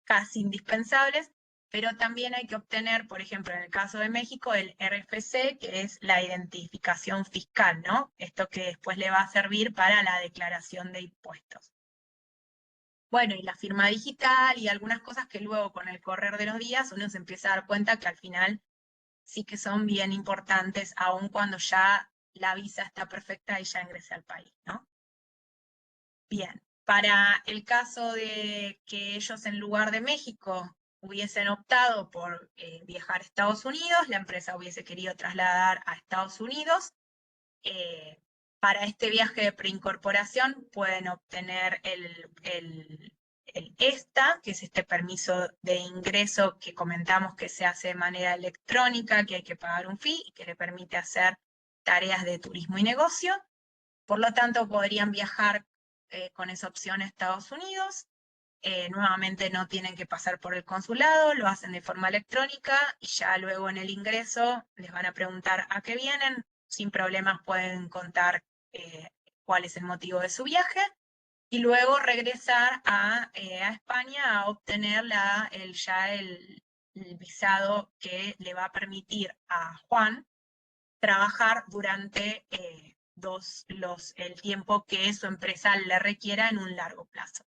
Speaker 6: casi indispensables, pero también hay que obtener, por ejemplo, en el caso de México, el RFC, que es la identificación fiscal, ¿no? Esto que después le va a servir para la declaración de impuestos. Bueno, y la firma digital y algunas cosas que luego con el correr de los días uno se empieza a dar cuenta que al final sí que son bien importantes, aun cuando ya la visa está perfecta y ya ingresa al país, ¿no? Bien, para el caso de que ellos en lugar de México hubiesen optado por viajar a Estados Unidos, la empresa hubiese querido trasladar a Estados Unidos, para este viaje de preincorporación pueden obtener el ESTA, que es este permiso de ingreso que comentamos que se hace de manera electrónica, que hay que pagar un fee y que le permite hacer tareas de turismo y negocio. Por lo tanto, podrían viajar con esa opción a Estados Unidos. Nuevamente no tienen que pasar por el consulado, lo hacen de forma electrónica, y ya luego en el ingreso les van a preguntar a qué vienen. Sin problemas pueden contar cuál es el motivo de su viaje, y luego regresar a España a obtener el visado que le va a permitir a Juan trabajar durante el tiempo que su empresa le requiera en un largo plazo.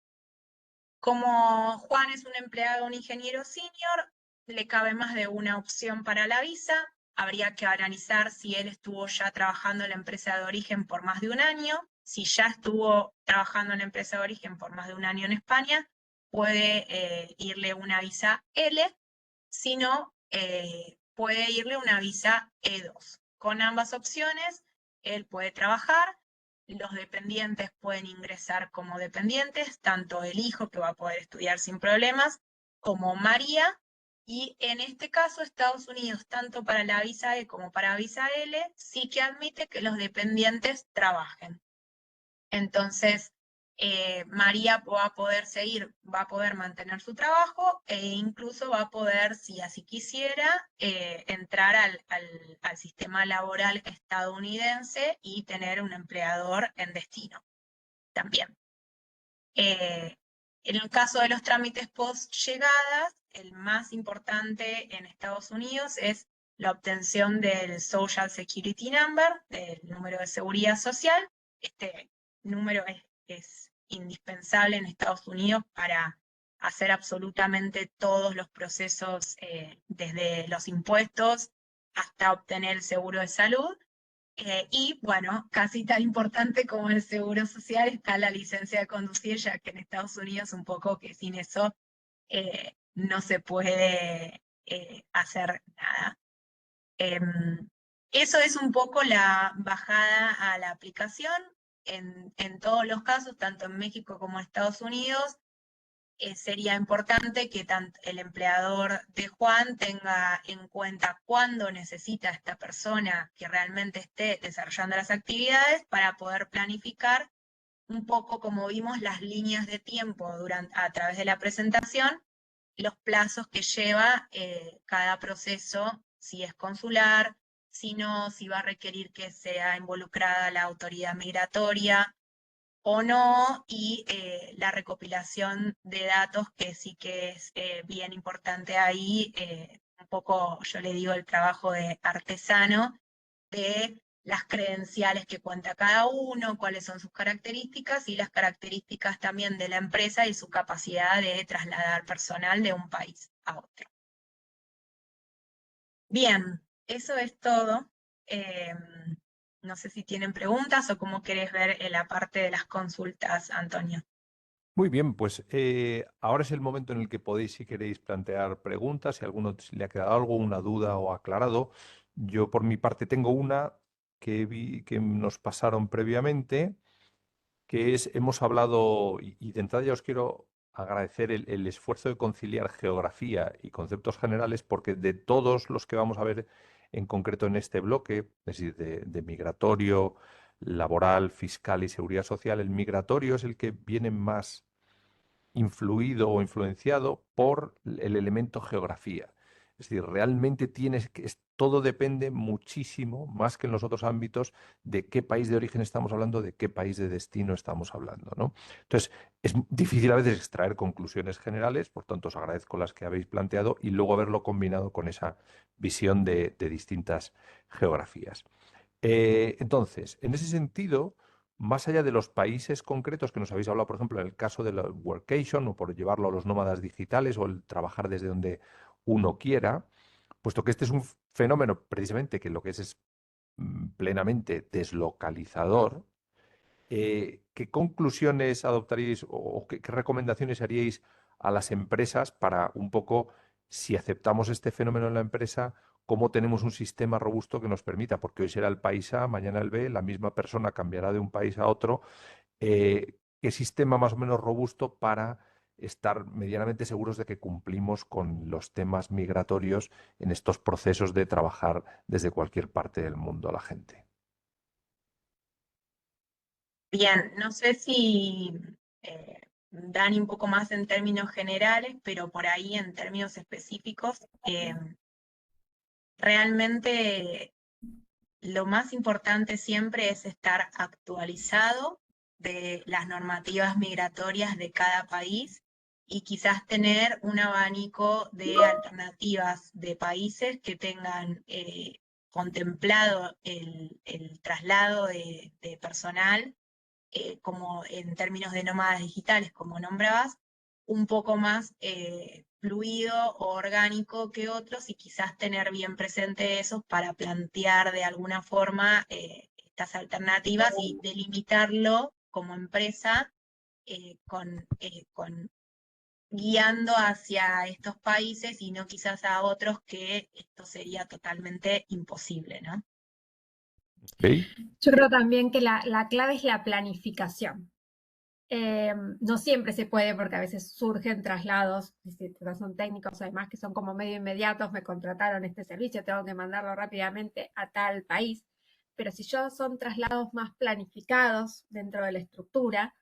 Speaker 6: Como Juan es un empleado, un ingeniero senior, le cabe más de una opción para la visa. Habría que analizar si él estuvo ya trabajando en la empresa de origen por más de un año. Si ya estuvo trabajando en la empresa de origen por más de un año en España, puede irle una visa L. Si no, puede irle una visa E2. Con ambas opciones, él puede trabajar. Los dependientes pueden ingresar como dependientes, tanto el hijo, que va a poder estudiar sin problemas, como María, y en este caso Estados Unidos, tanto para la visa E como para visa L, sí que admite que los dependientes trabajen. Entonces, María va a poder va a poder mantener su trabajo, e incluso va a poder, si así quisiera, entrar al sistema laboral estadounidense y tener un empleador en destino también. En el caso de los trámites post-llegadas, el más importante en Estados Unidos es la obtención del Social Security Number, del número de seguridad social. número es indispensable en Estados Unidos para hacer absolutamente todos los procesos, desde los impuestos hasta obtener el seguro de salud. Y bueno, casi tan importante como el seguro social está la licencia de conducir, ya que en Estados Unidos un poco que sin eso no se puede hacer nada. Eso es un poco la bajada a la aplicación. En todos los casos, tanto en México como en Estados Unidos, sería importante que tanto el empleador de Juan tenga en cuenta cuándo necesita esta persona que realmente esté desarrollando las actividades para poder planificar un poco, como vimos, las líneas de tiempo a través de la presentación, los plazos que lleva cada proceso, si es consular, si no, si va a requerir que sea involucrada la autoridad migratoria o no, y la recopilación de datos, que sí que es bien importante ahí, un poco yo le digo el trabajo de artesano, de las credenciales que cuenta cada uno, cuáles son sus características y las características también de la empresa y su capacidad de trasladar personal de un país a otro. Bien, eso es todo. No sé si tienen preguntas o cómo querés ver la parte de las consultas, Antonio.
Speaker 2: Muy bien, pues ahora es el momento en el que podéis, si queréis, plantear preguntas, si a alguno le ha quedado algo, una duda o aclarado. Yo por mi parte tengo una que vi que nos pasaron previamente, que es, hemos hablado, y de entrada ya os quiero agradecer el esfuerzo de conciliar geografía y conceptos generales, porque de todos los que vamos a ver en concreto en este bloque, es decir, de migratorio, laboral, fiscal y seguridad social, el migratorio es el que viene más influido o influenciado por el elemento geografía. Es decir, realmente todo depende muchísimo, más que en los otros ámbitos, de qué país de origen estamos hablando, de qué país de destino estamos hablando, ¿no? Entonces, es difícil a veces extraer conclusiones generales, por tanto, os agradezco las que habéis planteado y luego haberlo combinado con esa visión de distintas geografías. Entonces, en ese sentido, más allá de los países concretos que nos habéis hablado, por ejemplo, en el caso de la workation o por llevarlo a los nómadas digitales o el trabajar desde donde uno quiera, puesto que este es un fenómeno precisamente que lo que es plenamente deslocalizador, ¿qué conclusiones adoptaríais o qué recomendaciones haríais a las empresas para un poco, si aceptamos este fenómeno en la empresa, cómo tenemos un sistema robusto que nos permita? Porque hoy será el país A, mañana el B, la misma persona cambiará de un país a otro. ¿Qué sistema más o menos robusto para estar medianamente seguros de que cumplimos con los temas migratorios en estos procesos de trabajar desde cualquier parte del mundo a la gente?
Speaker 6: Bien, no sé si Dani un poco más en términos generales, pero por ahí en términos específicos, realmente lo más importante siempre es estar actualizado de las normativas migratorias de cada país y quizás tener un abanico de alternativas de países que tengan contemplado el traslado de personal, como en términos de nómadas digitales, como nombrabas, un poco más fluido o orgánico que otros, y quizás tener bien presente eso para plantear de alguna forma estas alternativas y delimitarlo como empresa con guiando hacia estos países y no quizás a otros, que esto sería totalmente imposible, ¿no?
Speaker 2: ¿Ok?
Speaker 7: Yo creo también que la clave es la planificación. No siempre se puede, porque a veces surgen traslados, si son técnicos además que son como medio inmediatos, me contrataron este servicio, tengo que mandarlo rápidamente a tal país, pero si son traslados más planificados dentro de la estructura,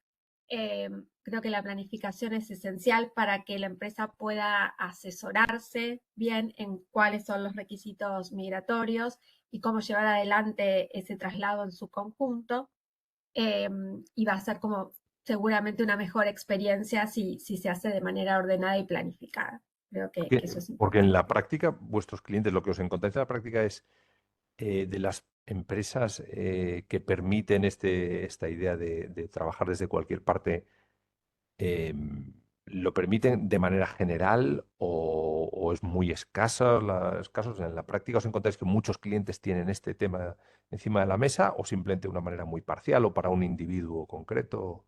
Speaker 7: creo que la planificación es esencial para que la empresa pueda asesorarse bien en cuáles son los requisitos migratorios y cómo llevar adelante ese traslado en su conjunto, y va a ser como seguramente una mejor experiencia si se hace de manera ordenada y planificada. Creo que eso es importante.
Speaker 2: Porque en la práctica, vuestros clientes, lo que os encontráis en la práctica es de las empresas que permiten esta idea de trabajar desde cualquier parte, ¿lo permiten de manera general o es muy escasa casos? En la práctica os encontráis que muchos clientes tienen este tema encima de la mesa o simplemente de una manera muy parcial o para un individuo concreto.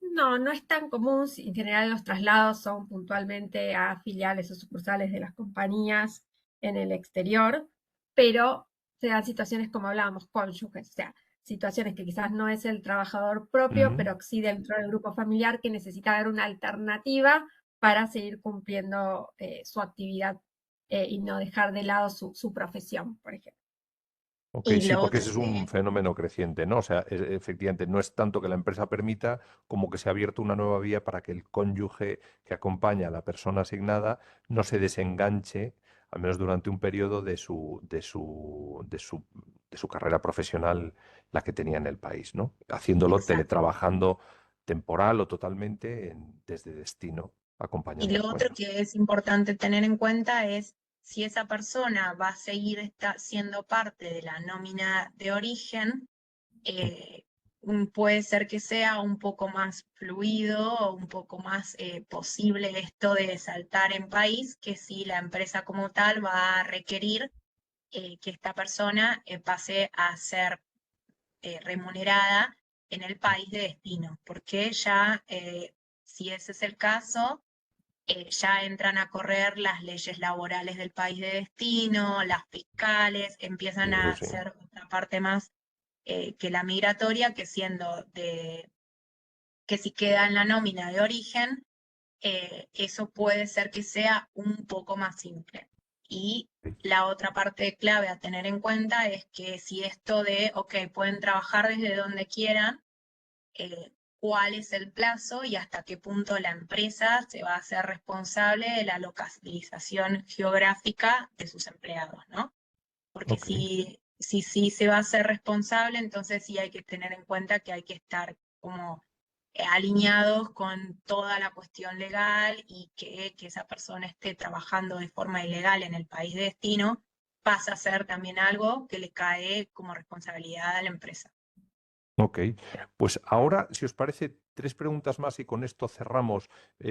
Speaker 7: No, no es tan común. En general, los traslados son puntualmente a filiales o sucursales de las compañías en el exterior, pero se dan situaciones como hablábamos, cónyuges, o sea, situaciones que quizás no es el trabajador propio,
Speaker 2: Mm.
Speaker 7: pero sí dentro del grupo familiar que necesita ver una alternativa para seguir cumpliendo su actividad y no dejar de lado su profesión, por ejemplo.
Speaker 2: Ok,
Speaker 6: Y
Speaker 2: sí,
Speaker 6: lo
Speaker 2: porque
Speaker 6: otro
Speaker 2: ese es un
Speaker 6: que
Speaker 2: fenómeno creciente, ¿no? O sea, efectivamente, no es tanto que la empresa permita como que se ha abierto una nueva vía para que el cónyuge que acompaña a la persona asignada no se desenganche, al menos durante un periodo, de su carrera profesional, la que tenía en el país, ¿no? Haciéndolo
Speaker 6: exacto.
Speaker 2: teletrabajando temporal o totalmente desde destino,
Speaker 6: Y
Speaker 2: acompañando al
Speaker 6: lo otro
Speaker 2: cónyuge.
Speaker 6: que es importante tener en cuenta es si esa persona va a seguir siendo parte de la nómina de origen, eh, puede ser que sea un poco más fluido o un poco más posible esto de saltar en país, que si la empresa como tal va a requerir que esta persona pase a ser remunerada en el país de destino, porque ya, si ese es el caso, ya entran a correr las leyes laborales del país de destino, las fiscales,
Speaker 2: Sí,
Speaker 6: empiezan
Speaker 2: eso
Speaker 6: a
Speaker 2: sí.
Speaker 6: ser otra parte más que la migratoria, que siendo que si queda en la nómina de origen, eso puede ser que sea un poco más simple. Y
Speaker 2: Sí.
Speaker 6: la otra parte clave a tener en cuenta es que si esto de, ok, pueden trabajar desde donde quieran, cuál es el plazo y hasta qué punto la empresa se va a hacer responsable de la localización geográfica de sus empleados, ¿no? Porque
Speaker 2: Ok.
Speaker 6: si sí se va a hacer responsable, entonces sí hay que tener en cuenta que hay que estar como alineados con toda la cuestión legal y que esa persona esté trabajando de forma ilegal en el país de destino pasa a ser también algo que le cae como responsabilidad a la empresa.
Speaker 2: Ok, pues ahora, si os parece, 3 preguntas más y con esto cerramos.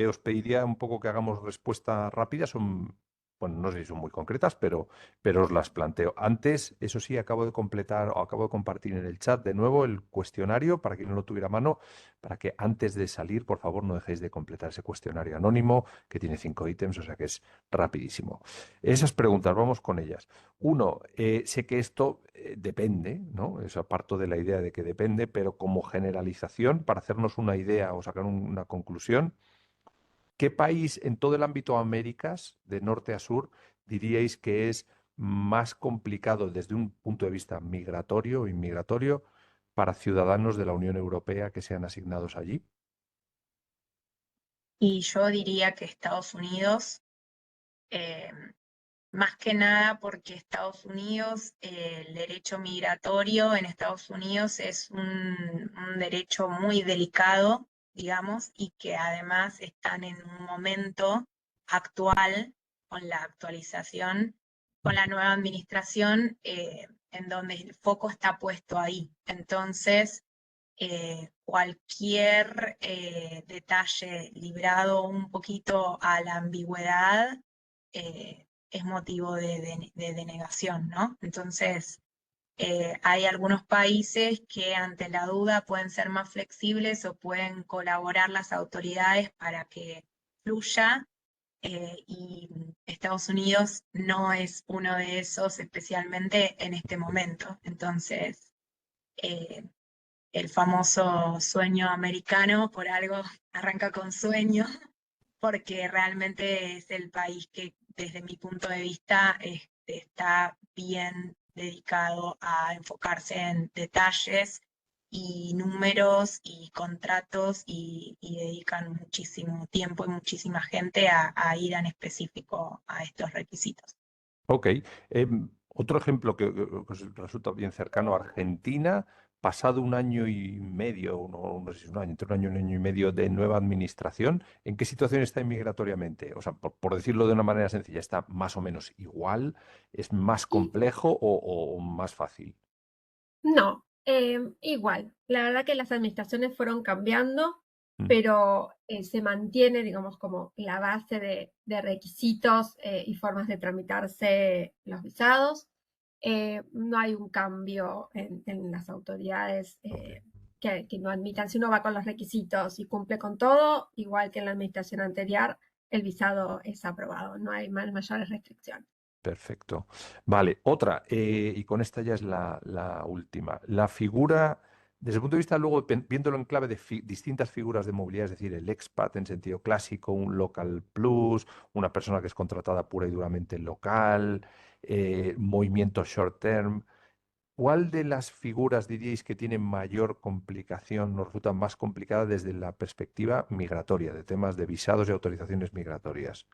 Speaker 2: Os pediría un poco que hagamos respuestas rápidas. Son, bueno, no sé si son muy concretas, pero os las planteo. Antes, eso sí, acabo de completar o acabo de compartir en el chat de nuevo el cuestionario para quien no lo tuviera a mano, para que antes de salir, por favor, no dejéis de completar ese cuestionario anónimo que tiene 5 ítems, o sea que es rapidísimo. Esas preguntas, vamos con ellas. Uno, sé que esto depende, ¿no? Eso parto de la idea de que depende, pero como generalización, para hacernos una idea o sacar una conclusión, ¿qué país en todo el ámbito Américas, de norte a sur, diríais que es más complicado desde un punto de vista migratorio o inmigratorio para ciudadanos de la Unión Europea que sean asignados allí?
Speaker 6: Y yo diría que Estados Unidos, eh, más que nada porque Estados Unidos, el derecho migratorio en Estados Unidos es un derecho muy delicado, digamos, y que además están en un momento actual con la actualización, con la nueva administración, en donde el foco está puesto ahí. Entonces, cualquier detalle librado un poquito a la ambigüedad es motivo de denegación, ¿no? Entonces, hay algunos países que ante la duda pueden ser más flexibles o pueden colaborar las autoridades para que fluya, y Estados Unidos no es uno de esos, especialmente en este momento. Entonces, eh, el famoso sueño americano, por algo arranca con sueño, porque realmente es el país que desde mi punto de vista está bien dedicado a enfocarse en detalles y números y contratos y dedican muchísimo tiempo y muchísima gente a ir en específico a estos requisitos.
Speaker 2: Ok. Otro ejemplo que os resulta bien cercano, Argentina, pasado un año y medio, no sé si es un año, entre un año y medio de nueva administración, ¿en qué situación está inmigratoriamente? O sea, por decirlo de una manera sencilla, ¿está más o menos igual? ¿Es más
Speaker 7: Y
Speaker 2: complejo o más fácil?
Speaker 7: No, igual. La verdad que las administraciones fueron cambiando,
Speaker 2: Mm.
Speaker 7: pero se mantiene, digamos, como la base de requisitos y formas de tramitarse los visados. No hay un cambio en las autoridades que no admitan. Si uno va con los requisitos y cumple con todo, igual que en la administración anterior, el visado es aprobado. No hay mayores restricciones.
Speaker 2: Perfecto. Vale, otra, y con esta ya es la última. La figura, desde el punto de vista luego, viéndolo en clave de distintas figuras de movilidad, es decir, el expat en sentido clásico, un local plus, una persona que es contratada pura y duramente local, movimiento short term. ¿Cuál de las figuras diríais que tiene mayor complicación, nos resulta más complicada desde la perspectiva migratoria, de temas de visados y autorizaciones migratorias?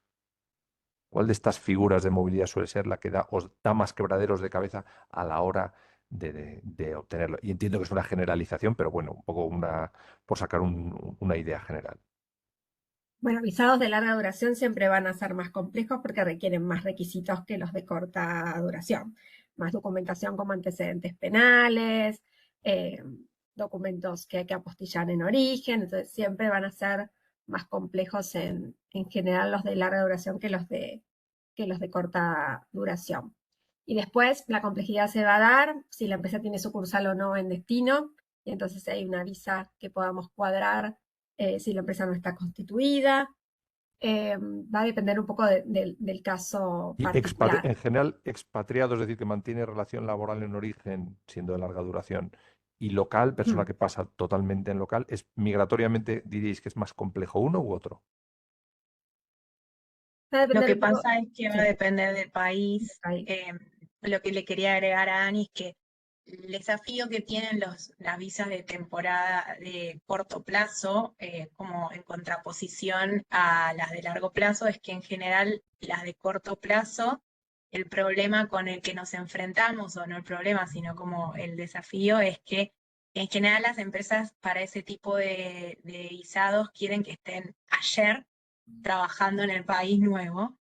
Speaker 2: ¿Cuál de estas figuras de movilidad suele ser la que os da más quebraderos de cabeza a la hora de obtenerlo? Y entiendo que es una generalización, pero bueno, un poco por sacar una idea general.
Speaker 7: Bueno, visados de larga duración siempre van a ser más complejos porque requieren más requisitos que los de corta duración. Más documentación como antecedentes penales, documentos que hay que apostillar en origen, entonces siempre van a ser más complejos en general los de larga duración que los de corta duración. Y después la complejidad se va a dar si la empresa tiene sucursal o no en destino, y entonces hay una visa que podamos cuadrar si la empresa no está constituida. Va a depender un poco del caso
Speaker 2: Y
Speaker 7: particular.
Speaker 2: en general, expatriado, es decir, que mantiene relación laboral en origen, siendo de larga duración, y local, persona que pasa totalmente en local, migratoriamente diríais que es más complejo uno u otro.
Speaker 7: Va a
Speaker 6: Lo
Speaker 7: depender
Speaker 6: que
Speaker 7: un poco
Speaker 6: pasa es que va a
Speaker 7: sí,
Speaker 6: depender del
Speaker 7: del
Speaker 6: país.
Speaker 7: país.
Speaker 6: Lo que le quería agregar a Ani es que el desafío que tienen las visas de temporada de corto plazo, como en contraposición a las de largo plazo, es que en general las de corto plazo, el problema con el que nos enfrentamos, o no el problema, sino como el desafío, es que en general las empresas para ese tipo de visados quieren que estén ayer trabajando en el país nuevo,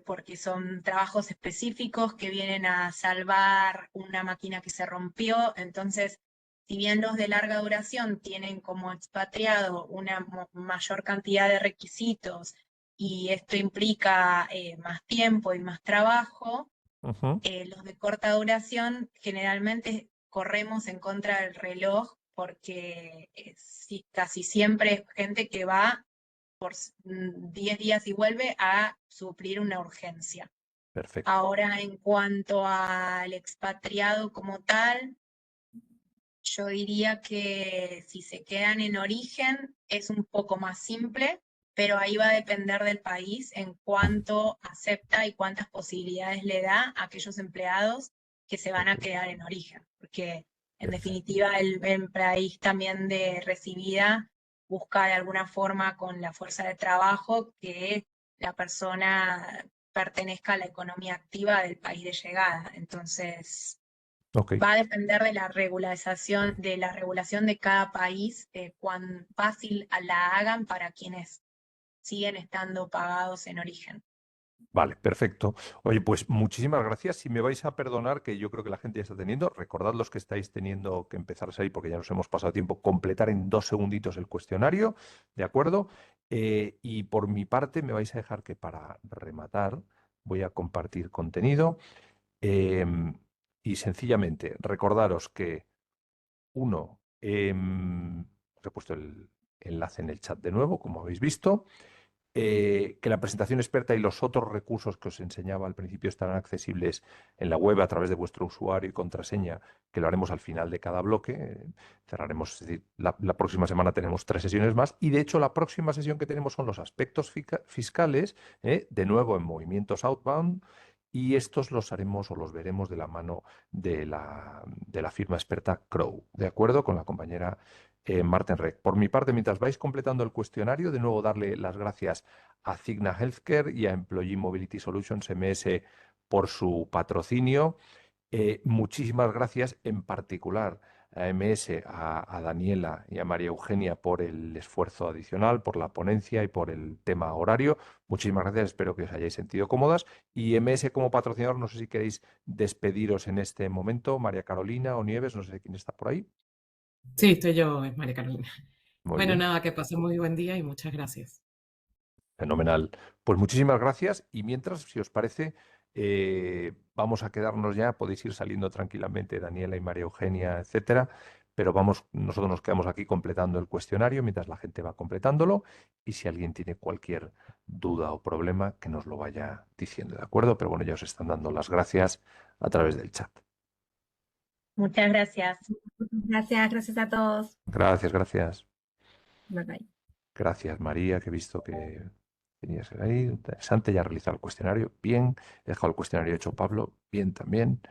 Speaker 6: porque son trabajos específicos que vienen a salvar una máquina que se rompió. Entonces, si bien los de larga duración tienen como expatriado una mayor cantidad de requisitos y esto implica más tiempo y más trabajo, los de corta duración generalmente corremos en contra del reloj porque casi siempre es gente que va por 10 días y vuelve a suplir una urgencia.
Speaker 2: Perfecto.
Speaker 6: Ahora, en cuanto al expatriado como tal, yo diría que si se quedan en origen es un poco más simple, pero ahí va a depender del país en cuánto acepta y cuántas posibilidades le da a aquellos empleados que se van a quedar en origen, porque en definitiva el país también de recibida busca de alguna forma con la fuerza de trabajo que la persona pertenezca a la economía activa del país de llegada. Entonces,
Speaker 2: Ok.
Speaker 6: va a depender de la regulación de cada país, cuán fácil la hagan para quienes siguen estando pagados en origen.
Speaker 2: Vale, perfecto. Oye, pues muchísimas gracias. Si me vais a perdonar, que yo creo que la gente ya está teniendo, recordad los que estáis teniendo que empezar a salir, porque ya nos hemos pasado tiempo, completar en 2 segunditos el cuestionario, ¿de acuerdo? Y por mi parte, me vais a dejar que para rematar voy a compartir contenido. Y sencillamente, recordaros que, uno, os he puesto el enlace en el chat de nuevo, como habéis visto. Que la presentación experta y los otros recursos que os enseñaba al principio estarán accesibles en la web a través de vuestro usuario y contraseña, que lo haremos al final de cada bloque. Cerraremos, es decir, la próxima semana tenemos 3 sesiones más y de hecho la próxima sesión que tenemos son los aspectos fiscales, de nuevo en movimientos outbound. Y estos los haremos o los veremos de la mano de la firma experta Crow, ¿de acuerdo? Con la compañera Marten Rec. Por mi parte, mientras vais completando el cuestionario, de nuevo darle las gracias a Cigna Healthcare y a Employee Mobility Solutions MS por su patrocinio. Muchísimas gracias en particular a MS, a Daniela y a María Eugenia por el esfuerzo adicional, por la ponencia y por el tema horario. Muchísimas gracias, espero que os hayáis sentido cómodas. Y MS como patrocinador, no sé si queréis despediros en este momento, María Carolina o Nieves, no sé quién está por ahí.
Speaker 5: Sí, estoy yo, es María Carolina.
Speaker 2: Muy
Speaker 5: Bueno,
Speaker 2: bien.
Speaker 5: nada, que pasen muy buen día y muchas gracias.
Speaker 2: Fenomenal. Pues muchísimas gracias y mientras, si os parece, vamos a quedarnos ya, podéis ir saliendo tranquilamente, Daniela y María Eugenia, etcétera, pero nosotros nos quedamos aquí completando el cuestionario mientras la gente va completándolo y si alguien tiene cualquier duda o problema, que nos lo vaya diciendo, ¿de acuerdo? Pero bueno, ya os están dando las gracias a través del chat.
Speaker 6: Muchas gracias.
Speaker 7: Gracias a todos.
Speaker 2: Gracias, gracias.
Speaker 7: Bye bye.
Speaker 2: Gracias, María, que he visto que tenías ahí. Interesante, ya realizado el cuestionario. Bien. He dejado el cuestionario hecho, Pablo. Bien también.